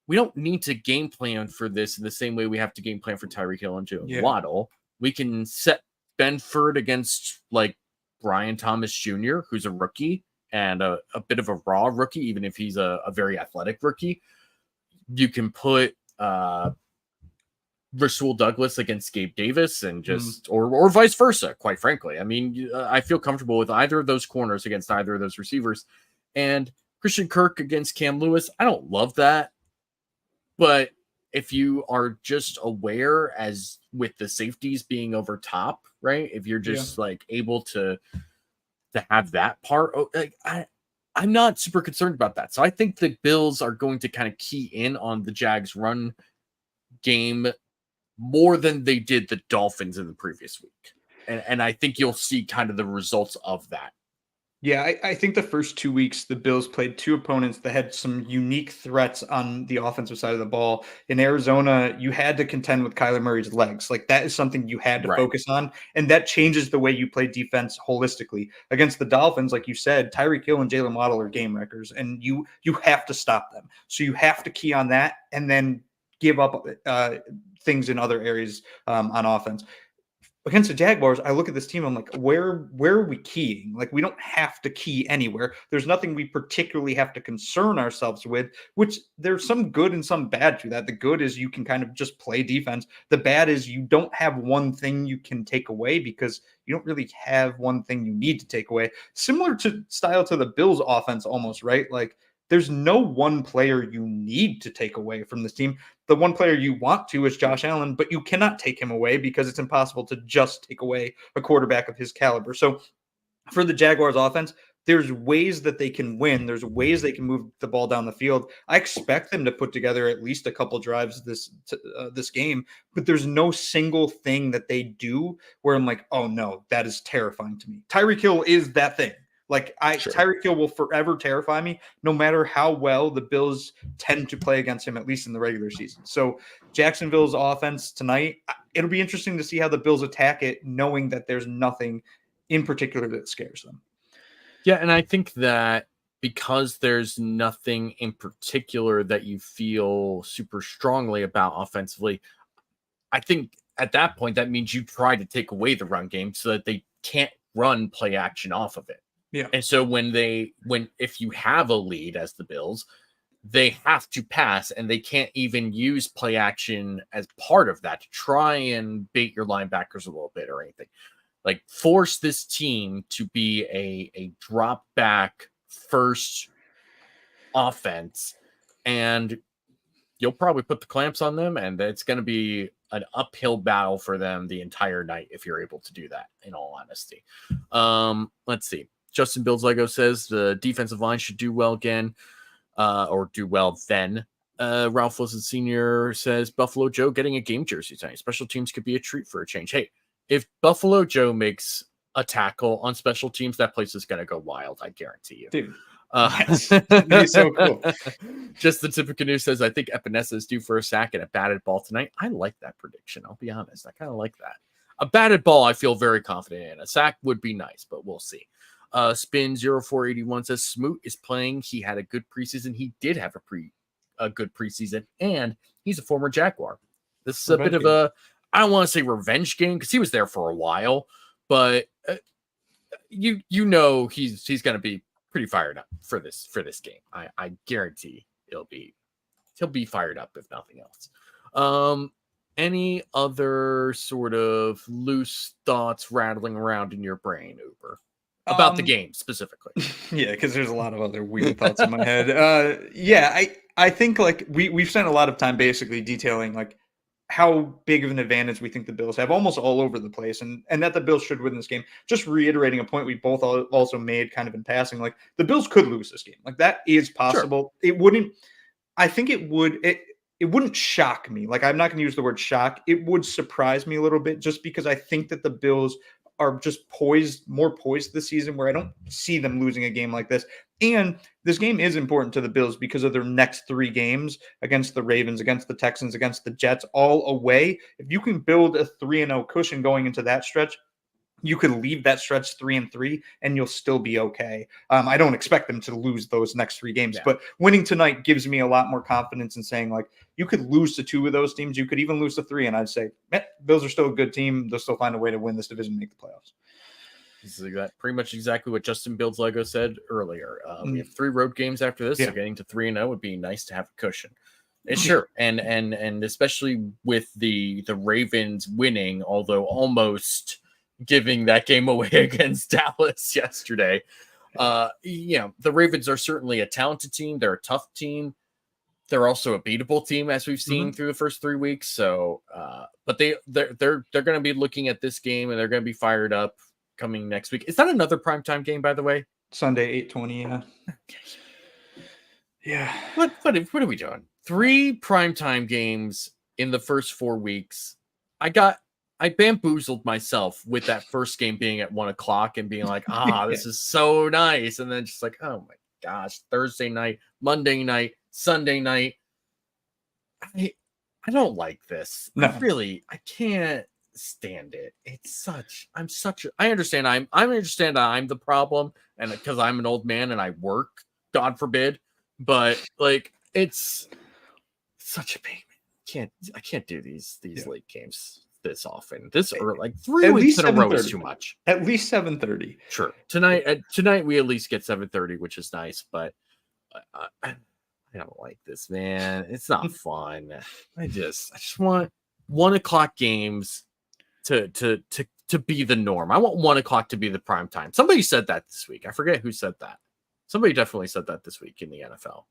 we don't need to game plan for this in the same way we have to game plan for Tyreek Hill and Jalen Waddle. We can set Benford against like Brian Thomas Jr., who's a rookie and a bit of a raw rookie, even if he's a very athletic rookie. You can put Rasul Douglas against Gabe Davis and just or vice versa, quite frankly. I mean, I feel comfortable with either of those corners against either of those receivers. And Christian Kirk against Cam Lewis, I don't love that. But if you are just aware, as with the safeties being over top, right? If you're just like able to have that part, like I'm not super concerned about that. So I think the Bills are going to kind of key in on the Jags run game more than they did the Dolphins in the previous week. And I think you'll see kind of the results of that. Yeah, I think the first 2 weeks, the Bills played two opponents that had some unique threats on the offensive side of the ball. In Arizona, you had to contend with Kyler Murray's legs. Like, that is something you had to focus on, and that changes the way you play defense holistically. Against the Dolphins, like you said, Tyreek Hill and Jalen Waddle are game wreckers, and you have to stop them. So you have to key on that and then give up things in other areas on offense. Against the Jaguars, I look at this team, I'm like, where are we keying? Like, we don't have to key anywhere. There's nothing we particularly have to concern ourselves with, which there's some good and some bad to that. The good is you can kind of just play defense. The bad is you don't have one thing you can take away because you don't really have one thing you need to take away. Similar to style to the Bills offense almost, right? Like, there's no one player you need to take away from this team. The one player you want to is Josh Allen, but you cannot take him away because it's impossible to just take away a quarterback of his caliber. So for the Jaguars offense, there's ways that they can win. There's ways they can move the ball down the field. I expect them to put together at least a couple drives this game, but there's no single thing that they do where I'm like, oh no, that is terrifying to me. Tyreek Hill is that thing. Like, Tyreek Hill will forever terrify me, no matter how well the Bills tend to play against him, at least in the regular season. So Jacksonville's offense tonight, it'll be interesting to see how the Bills attack it, knowing that there's nothing in particular that scares them. Yeah, and I think that because there's nothing in particular that you feel super strongly about offensively, I think at that point, that means you try to take away the run game so that they can't run play action off of it. Yeah. And so if you have a lead as the Bills, they have to pass, and they can't even use play action as part of that to try and bait your linebackers a little bit or anything. Like, force this team to be a drop back first offense, and you'll probably put the clamps on them, and it's going to be an uphill battle for them the entire night if you're able to do that, in all honesty. Let's see. Justin Builds Lego says the defensive line should do well again, or do well then. Ralph Wilson Sr. says Buffalo Joe getting a game jersey tonight. Special teams could be a treat for a change. Hey, if Buffalo Joe makes a tackle on special teams, that place is going to go wild. I guarantee you. Dude. Yes. That'd be so cool. Just the tip of canoe says, I think Epinesa is due for a sack and a batted ball tonight. I like that prediction. I'll be honest. I kind of like that. A batted ball, I feel very confident in. A sack would be nice, but we'll see. Spin 0481 says Smoot is playing. He had a good preseason. He did have a good preseason, and he's a former Jaguar. This is a bit of a, I don't want to say revenge game because he was there for a while, but you know he's going to be pretty fired up for this game. I guarantee he'll be fired up if nothing else. Any other sort of loose thoughts rattling around in your brain, Uber? About the game specifically. Yeah, because there's a lot of other weird thoughts in my head. I think like we've spent a lot of time basically detailing like how big of an advantage we think the Bills have almost all over the place, and that the Bills should win this game. Just reiterating a point we both also made kind of in passing, like the Bills could lose this game. Like, that is possible. Sure. It wouldn't, I think it would, it wouldn't shock me. Like, I'm not going to use the word shock. It would surprise me a little bit just because I think that the Bills are just more poised this season, where I don't see them losing a game like this. And this game is important to the Bills because of their next 3 games against the Ravens, against the Texans, against the Jets, all away. If you can build a 3-0 cushion going into that stretch, You could leave that stretch 3-3 and you'll still be okay. I don't expect them to lose those next 3 games, but winning tonight gives me a lot more confidence in saying, like, you could lose to 2 of those teams. You could even lose to 3. And I'd say, Bills are still a good team. They'll still find a way to win this division and make the playoffs. This is pretty much exactly what Justin Builds Lego said earlier. We have 3 road games after this, so getting to 3-0 would be nice to have a cushion. It's sure, and especially with the Ravens winning, although almost giving that game away against Dallas yesterday. The Ravens are certainly a talented team. They're a tough team. They're also a beatable team, as we've seen through the first 3 weeks. So, but they're going to be looking at this game and they're going to be fired up coming next week. Is that another primetime game, by the way? Sunday, 8:20. Yeah. Yeah. What are we doing? 3 primetime games in the first 4 weeks. I bamboozled myself with that first game being at 1:00 and being like, this is so nice. And then just like, oh my gosh, Thursday night, Monday night, Sunday night. I don't like this. No. I can't stand it. I understand I understand I'm the problem, and because I'm an old man and I work, God forbid, but like it's such a pain. I can't do these late games this often. This early, like 3 weeks in a row is too much. At least 7:30. Sure. Tonight we at least get 7:30, which is nice, but I don't like this, man. It's not fun. I just want 1:00 games to be the norm. I want 1:00 to be the prime time. Somebody said that this week. I forget who said that. Somebody definitely said that this week in the NFL.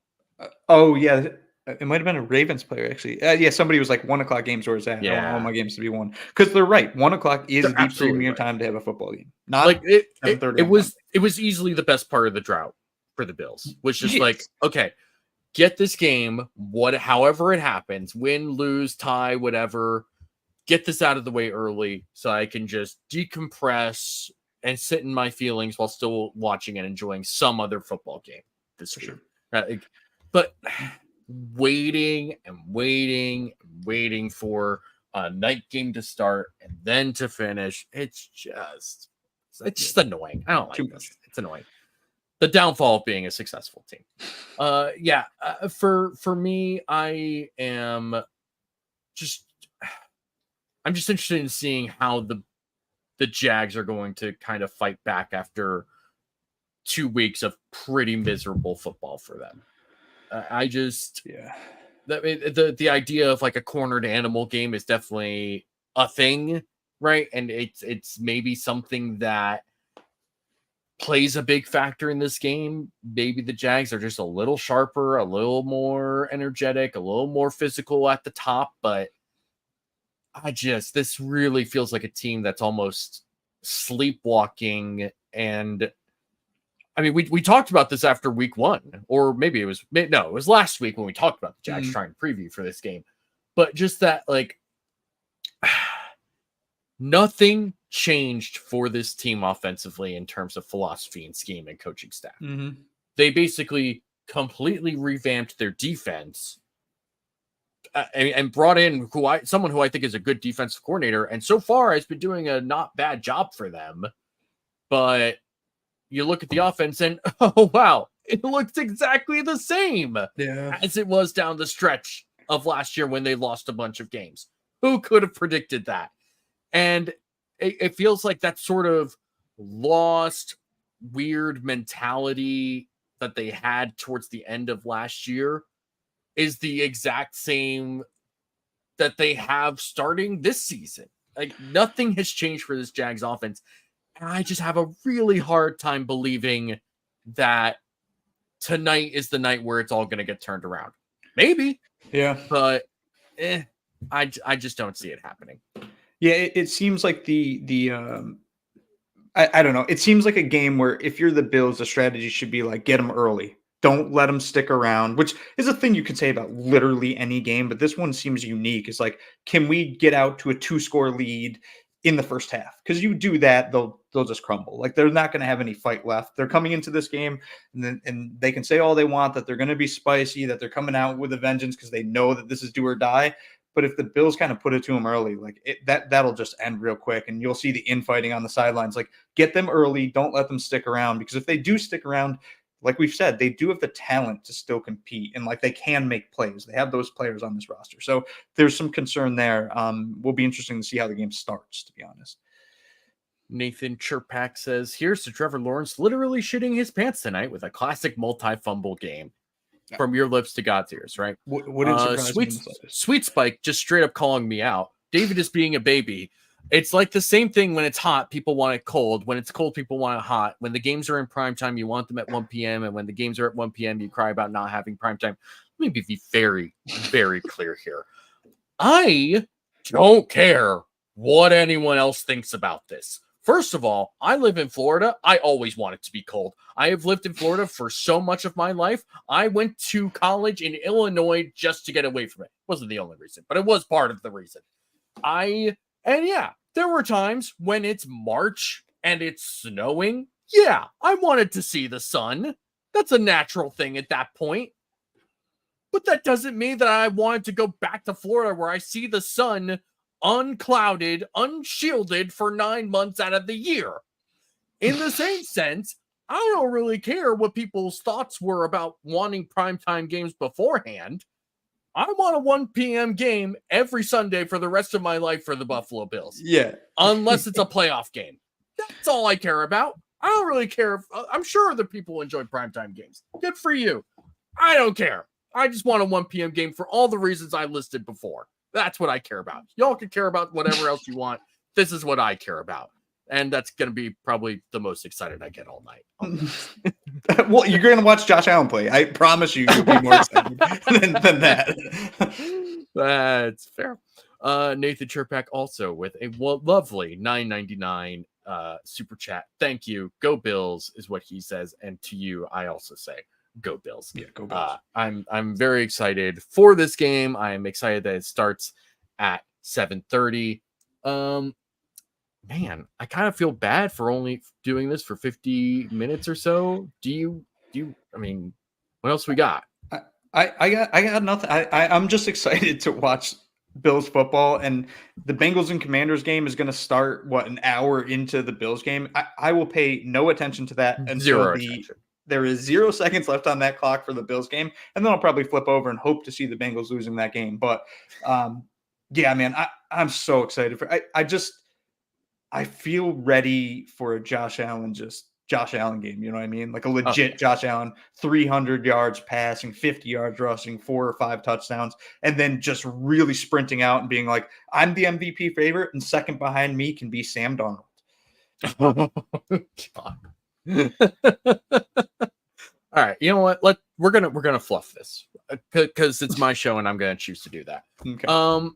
Yeah. It might have been a Ravens player, actually. Somebody was like 1:00 games where it's at. I want all my games to be 1. Because they're right. 1:00 is the premier time to have a football game. Not like it was easily the best part of the drought for the Bills. Which is like, okay, get this game, however it happens, win, lose, tie, whatever. Get this out of the way early so I can just decompress and sit in my feelings while still watching and enjoying some other football game this week. Sure. But waiting for a night game to start and then to finish, it's just annoying. I don't like this. It's annoying. The downfall of being a successful team. For me, I'm just interested in seeing how the Jags are going to kind of fight back after 2 weeks of pretty miserable football for them. The idea of like a cornered animal game is definitely a thing, right? And it's maybe something that plays a big factor in this game. Maybe the Jags are just a little sharper, a little more energetic, a little more physical at the top, but this really feels like a team that's almost sleepwalking. And I mean, we talked about this after week 1, or maybe it was last week when we talked about the Jags trying to preview for this game, but just that, like, nothing changed for this team offensively in terms of philosophy and scheme and coaching staff. They basically completely revamped their defense and brought in someone who I think is a good defensive coordinator, and so far has been doing a not bad job for them. But you look at the offense and, oh, wow, it looks exactly the same as it was down the stretch of last year when they lost a bunch of games. Who could have predicted that? And it feels like that sort of lost, weird mentality that they had towards the end of last year is the exact same that they have starting this season. Like, nothing has changed for this Jags offense. And I just have a really hard time believing that tonight is the night where it's all going to get turned around. Maybe. Yeah. But I just don't see it happening. Yeah, it seems like I don't know. It seems like a game where if you're the Bills, the strategy should be like, get them early. Don't let them stick around, which is a thing you could say about literally any game. But this one seems unique. It's like, can we get out to a 2-score lead in the first half? Because you do that, they'll just crumble. Like, they're not going to have any fight left. They're coming into this game, and they can say all they want, that they're going to be spicy, that they're coming out with a vengeance because they know that this is do or die. But if the Bills kind of put it to them early, like that'll just end real quick, and you'll see the infighting on the sidelines. Like, get them early, don't let them stick around, because if they do stick around, like we've said, they do have the talent to still compete, and like they can make plays. They have those players on this roster, so there's some concern there. Will be interesting to see how the game starts, to be honest. Nathan Chirpak says, here's to Trevor Lawrence literally shitting his pants tonight with a classic multi-fumble game. From your lips to God's ears, right? Wouldn't surprise me. Sweet Spike just straight up calling me out. David is being a baby. It's like the same thing when it's hot, people want it cold. When it's cold, people want it hot. When the games are in prime time, you want them at 1 p.m. And when the games are at 1 p.m., you cry about not having prime time. Let me be very, very clear here. I don't care what anyone else thinks about this. First of all, I live in Florida. I always want it to be cold. I have lived in Florida for so much of my life. I went to college in Illinois just to get away from it. Wasn't the only reason, but it was part of the reason. There were times when it's March and it's snowing. Yeah, I wanted to see the sun. That's a natural thing at that point. But that doesn't mean that I wanted to go back to Florida where I see the sun unclouded, unshielded for 9 months out of the year. In the same sense, I don't really care what people's thoughts were about wanting primetime games beforehand. I want a 1 p.m. game every Sunday for the rest of my life for the Buffalo Bills. Yeah. Unless it's a playoff game. That's all I care about. I don't really care. I'm sure other people enjoy primetime games. Good for you. I don't care. I just want a 1 p.m. game for all the reasons I listed before. That's what I care about. Y'all can care about whatever else you want. This is what I care about. And that's going to be probably the most excited I get all night. Well, you're going to watch Josh Allen play. I promise you'll be more excited than that. That's fair. Nathan Chirpak also with a lovely $9.99 super chat. Thank you. Go Bills is what he says. And to you, I also say, go Bills. Yeah, go Bills. I'm very excited for this game. I am excited that it starts at 7:30. Man, I kind of feel bad for only doing this for 50 minutes or so. Do you I mean, what else we got? I got nothing. I'm just excited to watch Bills football, and the Bengals and Commanders game is going to start an hour into the Bills game. I will pay no attention to that until there is 0 seconds left on that clock for the Bills game, and then I'll probably flip over and hope to see the Bengals losing that game. But yeah, man, I'm so excited for. I feel ready for a Josh Allen game. You know what I mean? Like a legit Josh Allen, 300 yards passing, 50 yards rushing, 4 or 5 touchdowns, and then just really sprinting out and being like, I'm the MVP favorite, and second behind me can be Sam Darnold. All right, you know what? We're gonna fluff this because it's my show and I'm gonna choose to do that. Okay.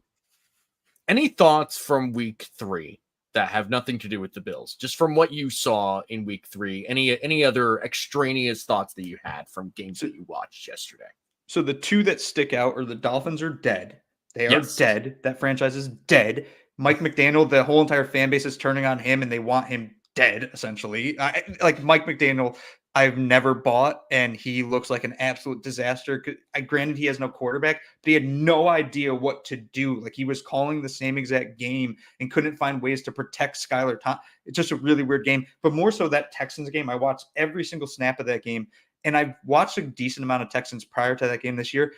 Any thoughts from week 3 that have nothing to do with the Bills? Just from what you saw in week 3, any other extraneous thoughts that you had from games that you watched yesterday? So the 2 that stick out are the Dolphins are dead. They are dead. That franchise is dead. Mike McDaniel, the whole entire fan base is turning on him and they want him dead, essentially. Like Mike McDaniel, I've never bought, and he looks like an absolute disaster. Granted, he has no quarterback, but he had no idea what to do. Like, he was calling the same exact game and couldn't find ways to protect Skylar Thompson. It's just a really weird game. But more so that Texans game, I watched every single snap of that game, and I've watched a decent amount of Texans prior to that game this year.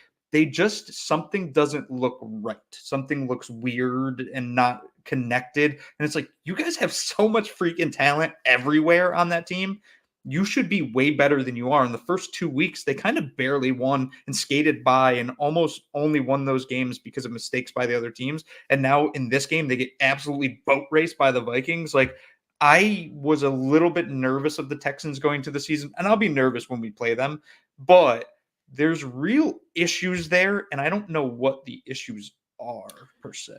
Something doesn't look right. Something looks weird and not connected. And it's like, you guys have so much freaking talent everywhere on that team. You should be way better than you are. In the first 2 weeks, they kind of barely won and skated by and almost only won those games because of mistakes by the other teams. And now in this game, they get absolutely boat raced by the Vikings. Like, I was a little bit nervous of the Texans going to the season, and I'll be nervous when we play them, but there's real issues there, and I don't know what the issues are per se.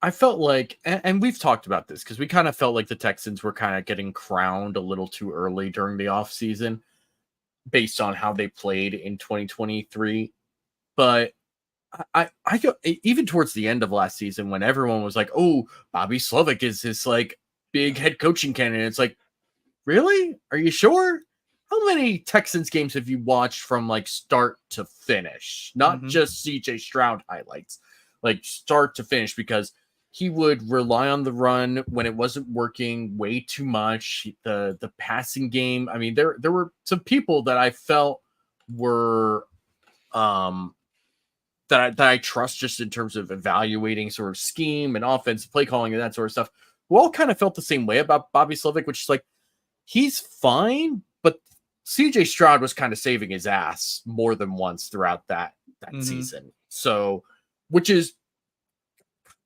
I felt like, and we've talked about this because we kind of felt like the Texans were kind of getting crowned a little too early during the offseason based on how they played in 2023. But I go even towards the end of last season when everyone was like, oh, Bobby Slovic is this like big head coaching candidate. It's like, really? Are you sure? How many Texans games have you watched from like start to finish? Not just CJ Stroud highlights. like start to finish, because he would rely on the run when it wasn't working way too much. The passing game. I mean, there were some people that I felt were that I trust just in terms of evaluating sort of scheme and offense, play calling, and that sort of stuff, who all kind of felt the same way about Bobby Slovic, which is like, he's fine, but CJ Stroud was kind of saving his ass more than once throughout that season. So, which is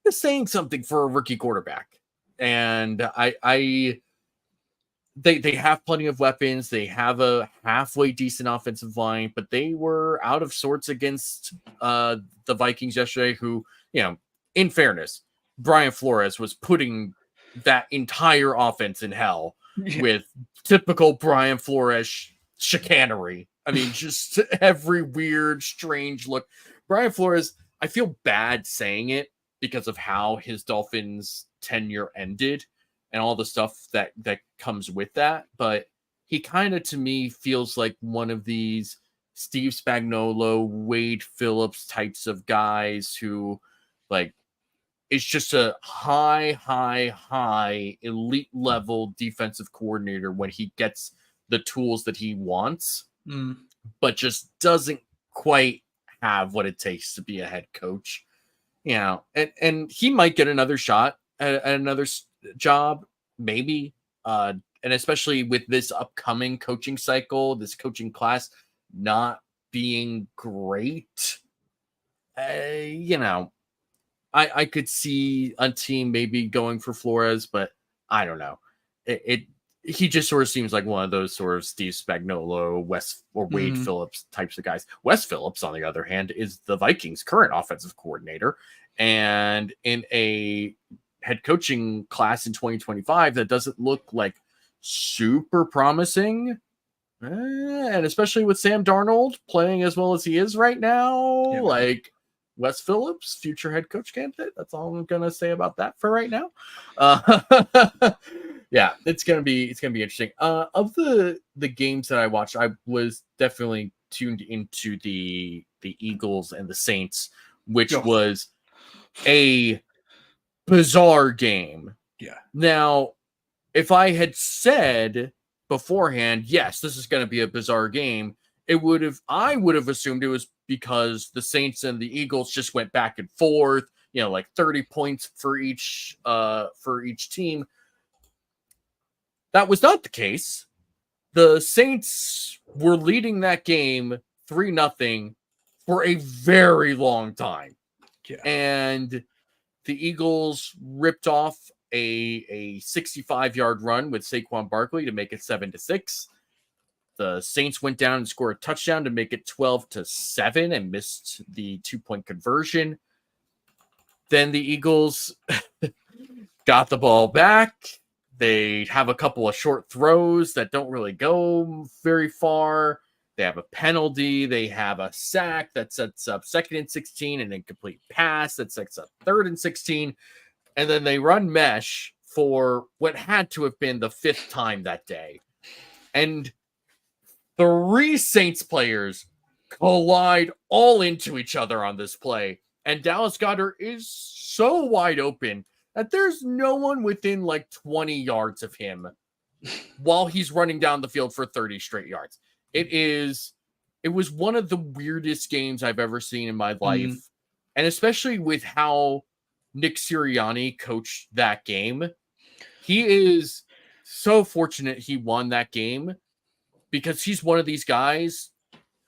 saying something for a rookie quarterback. And they have plenty of weapons. They have a halfway decent offensive line, but they were out of sorts against the Vikings yesterday, who, in fairness, Brian Flores was putting that entire offense in hell with typical Brian Flores chicanery. I mean, just every weird, strange look. Brian Flores, I feel bad saying it because of how his Dolphins tenure ended and all the stuff that comes with that. But he kind of, to me, feels like one of these Steve Spagnuolo, Wade Phillips types of guys who, like, is just a high elite level defensive coordinator when he gets the tools that he wants, but just doesn't quite have what it takes to be a head coach. And he might get another shot at another job, maybe. And especially with this upcoming coaching cycle, this coaching class not being great, I could see a team maybe going for Flores, but I don't know. He just sort of seems like one of those sort of Steve Spagnuolo, Wade Phillips types of guys. Wes Phillips, on the other hand, is the Vikings' current offensive coordinator, and in a head coaching class in 2025 that doesn't look like super promising, and especially with Sam Darnold playing as well as he is right now, like Wes Phillips, future head coach candidate. That's all I'm gonna say about that for right now. Yeah, it's gonna be interesting. Of the games that I watched, I was definitely tuned into the Eagles and the Saints, which was a bizarre game. Yeah. Now, if I had said beforehand, yes, this is going to be a bizarre game, I would have assumed it was because the Saints and the Eagles just went back and forth, like 30 points for each team. That was not the case. The Saints were leading that game 3-0 for a very long time. Yeah. And the Eagles ripped off a 65-yard run with Saquon Barkley to make it 7-6. The Saints went down and scored a touchdown to make it 12-7 and missed the 2-point conversion. Then the Eagles got the ball back. They have a couple of short throws that don't really go very far. They have a penalty. They have a sack that sets up 2nd and 16, an incomplete pass that sets up 3rd and 16. And then they run mesh for what had to have been the 5th time that day. And 3 Saints players collide all into each other on this play. And Dallas Goedert is so wide open that there's no one within like 20 yards of him while he's running down the field for 30 straight yards. It was one of the weirdest games I've ever seen in my life. And especially with how Nick Sirianni coached that game. He is so fortunate he won that game, because he's one of these guys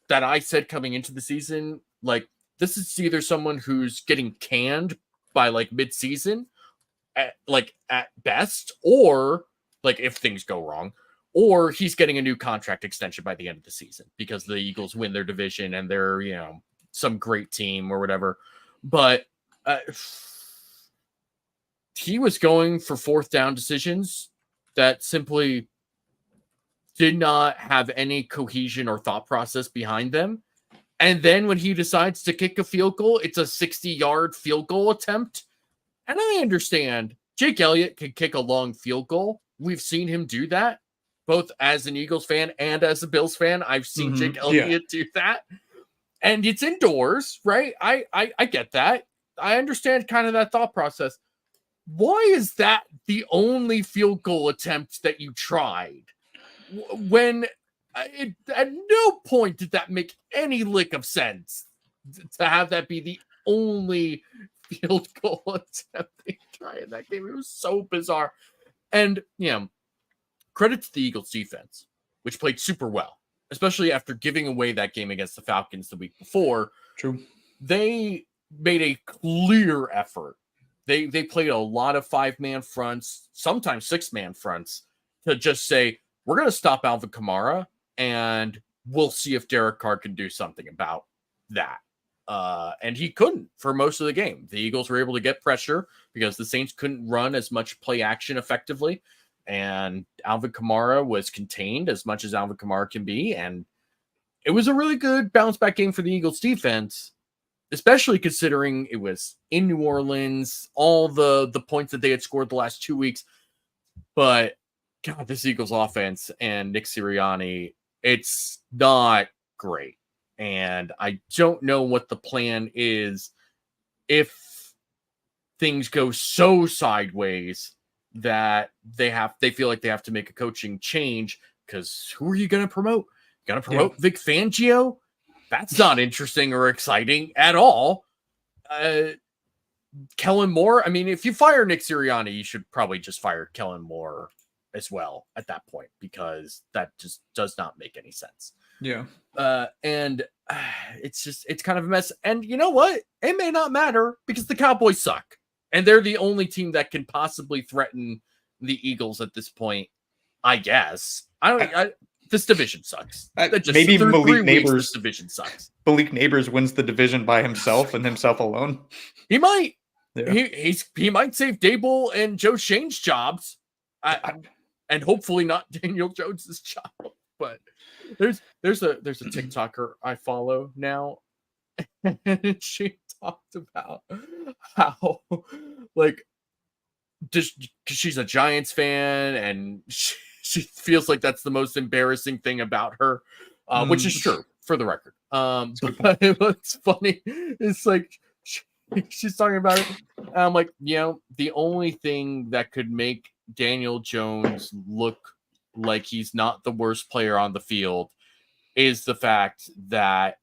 that I said coming into the season, like, this is either someone who's getting canned by like mid-season, at best, or like if things go wrong, or he's getting a new contract extension by the end of the season because the Eagles win their division and they're, some great team or whatever. But he was going for 4th down decisions that simply did not have any cohesion or thought process behind them. And then when he decides to kick a field goal, it's a 60-yard field goal attempt. And I understand Jake Elliott can kick a long field goal. We've seen him do that, both as an Eagles fan and as a Bills fan. I've seen Jake Elliott do that. And it's indoors, right? I get that. I understand kind of that thought process. Why is that the only field goal attempt that you tried? When at no point did that make any lick of sense to have that be the only field goal attempt they tried in that game. It was so bizarre. And, credit to the Eagles defense, which played super well, especially after giving away that game against the Falcons the week before. True. They made a clear effort. They played a lot of 5-man fronts, sometimes 6-man fronts, to just say, we're going to stop Alvin Kamara, and we'll see if Derek Carr can do something about that. And he couldn't for most of the game. The Eagles were able to get pressure because the Saints couldn't run as much play action effectively. And Alvin Kamara was contained as much as Alvin Kamara can be. And it was a really good bounce back game for the Eagles defense, especially considering it was in New Orleans, all the points that they had scored the last 2 weeks. But God, this Eagles offense and Nick Sirianni, it's not great. And I don't know what the plan is if things go so sideways that they feel like they have to make a coaching change, because who are you going to promote? Going to promote Vic Fangio? That's not interesting or exciting at all. Kellen Moore, I mean, if you fire Nick Sirianni, you should probably just fire Kellen Moore as well at that point, because that just does not make any sense. Yeah. And it's kind of a mess. And you know what? It may not matter because the Cowboys suck. And they're the only team that can possibly threaten the Eagles at this point, I guess. This division sucks. Maybe Malik Neighbors. This division sucks. Malik Neighbors wins the division by himself and himself alone. He might. Yeah. He might save Dable and Joe Shane's jobs, and hopefully not Daniel Jones's job. But there's a TikToker I follow now, and she talked about how, like, just because she's a Giants fan, and she feels like that's the most embarrassing thing about her, which is true for the record. But what's funny is, like, she's talking about it. And I'm like, the only thing that could make Daniel Jones look like he's not the worst player on the field is the fact that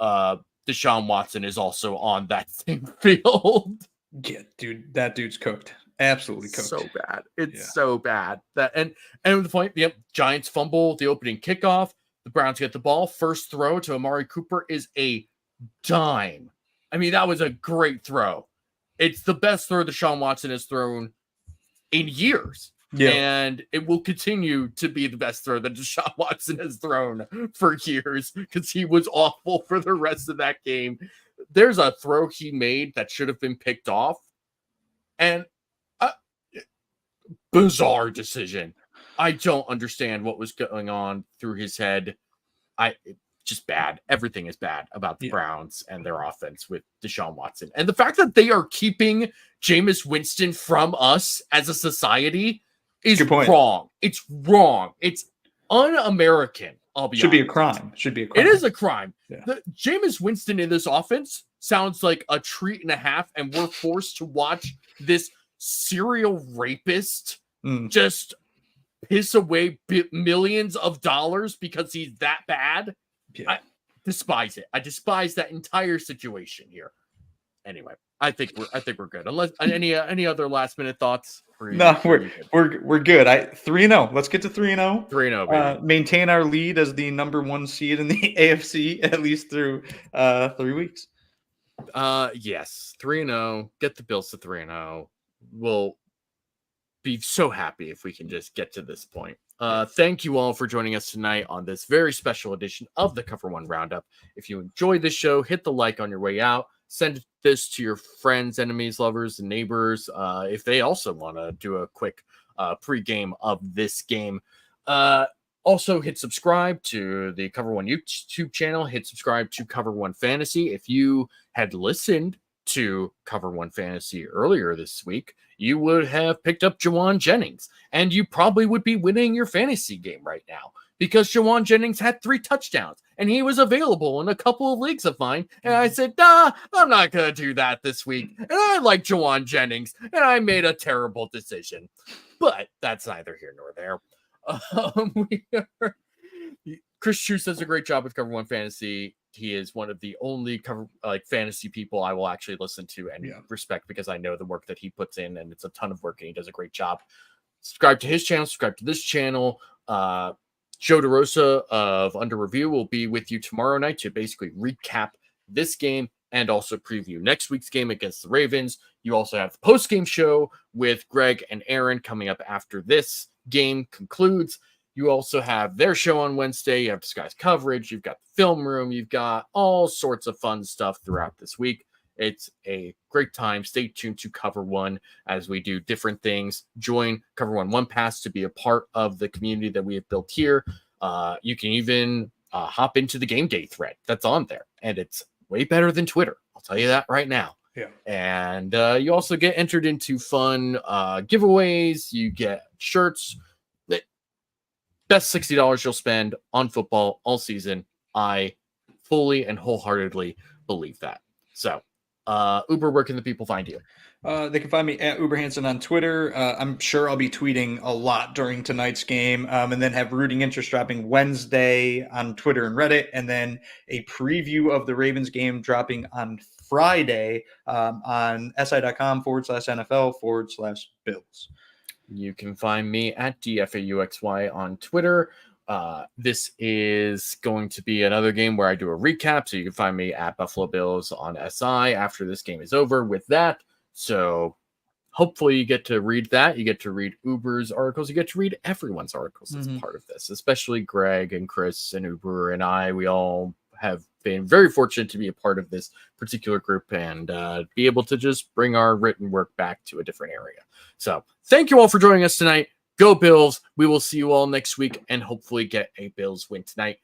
Deshaun Watson is also on that same field. Yeah, dude, that dude's cooked. Absolutely cooked. So bad. It's so bad. And the point, Giants fumble the opening kickoff. The Browns get the ball. First throw to Amari Cooper is a dime. I mean, that was a great throw. It's the best throw Deshaun Watson has thrown in years. Yeah. And it will continue to be the best throw that Deshaun Watson has thrown for years, because he was awful for the rest of that game. There's a throw he made that should have been picked off. And bizarre decision. I don't understand what was going on through his head. Just bad. Everything is bad about the Browns and their offense with Deshaun Watson. And the fact that they are keeping Jameis Winston from us as a society is wrong. It's wrong. It's un-American. Should be a crime. It is a crime. Yeah. The Jameis Winston in this offense sounds like a treat and a half, and we're forced to watch this serial rapist just piss away millions of dollars because he's that bad. Yeah. I despise it. I despise that entire situation here. Anyway, I think we're good. Unless any other last minute thoughts? No, we're good. 3-0. Let's get to 3-0. 3-0. Maintain our lead as the number 1 seed in the AFC at least through 3 weeks. Yes, 3-0. Get the Bills to 3-0. We'll be so happy if we can just get to this point. Thank you all for joining us tonight on this very special edition of the Cover One Roundup. If you enjoyed this show, hit the like on your way out. Send this to your friends, enemies, lovers, and neighbors if they also want to do a quick pregame of this game. Also, hit subscribe to the Cover One YouTube channel. Hit subscribe to Cover One Fantasy. If you had listened to Cover One Fantasy earlier this week, you would have picked up Jawan Jennings, and you probably would be winning your fantasy game right now, because Jawan Jennings had 3 touchdowns and he was available in a couple of leagues of mine. And I said, nah, I'm not going to do that this week. And I like Jawan Jennings and I made a terrible decision. But that's neither here nor there. Chris Chuse does a great job with Cover One Fantasy. He is one of the only fantasy people I will actually listen to and respect, because I know the work that he puts in, and it's a ton of work, and he does a great job. Subscribe to his channel, subscribe to this channel. Joe DeRosa of Under Review will be with you tomorrow night to basically recap this game and also preview next week's game against the Ravens. You also have the post-game show with Greg and Aaron coming up after this game concludes. You also have their show on Wednesday. You have Sky's coverage. You've got the film room. You've got all sorts of fun stuff throughout this week. It's a great time. Stay tuned to Cover One as we do different things. Join Cover One Pass to be a part of the community that we have built here. You can even hop into the game day thread that's on there, and it's way better than Twitter. I'll tell you that right now. Yeah. And you also get entered into fun giveaways. You get shirts. Best $60 you'll spend on football all season. I fully and wholeheartedly believe that. So, Uber, where can the people find you? They can find me at UberHansen on Twitter. I'm sure I'll be tweeting a lot during tonight's game, and then have rooting interest dropping Wednesday on Twitter and Reddit, and then a preview of the Ravens game dropping on Friday on si.com/NFL/Bills. You can find me at DFAUXY on Twitter. This is going to be another game where I do a recap, so you can find me at Buffalo Bills on SI after this game is over with that. So hopefully you get to read that. You get to read Uber's articles. You get to read everyone's articles as part of this, especially Greg and Chris and Uber and I. We all have been very fortunate to be a part of this particular group and be able to just bring our written work back to a different area. So thank you all for joining us tonight. Go Bills. We will see you all next week and hopefully get a Bills win tonight.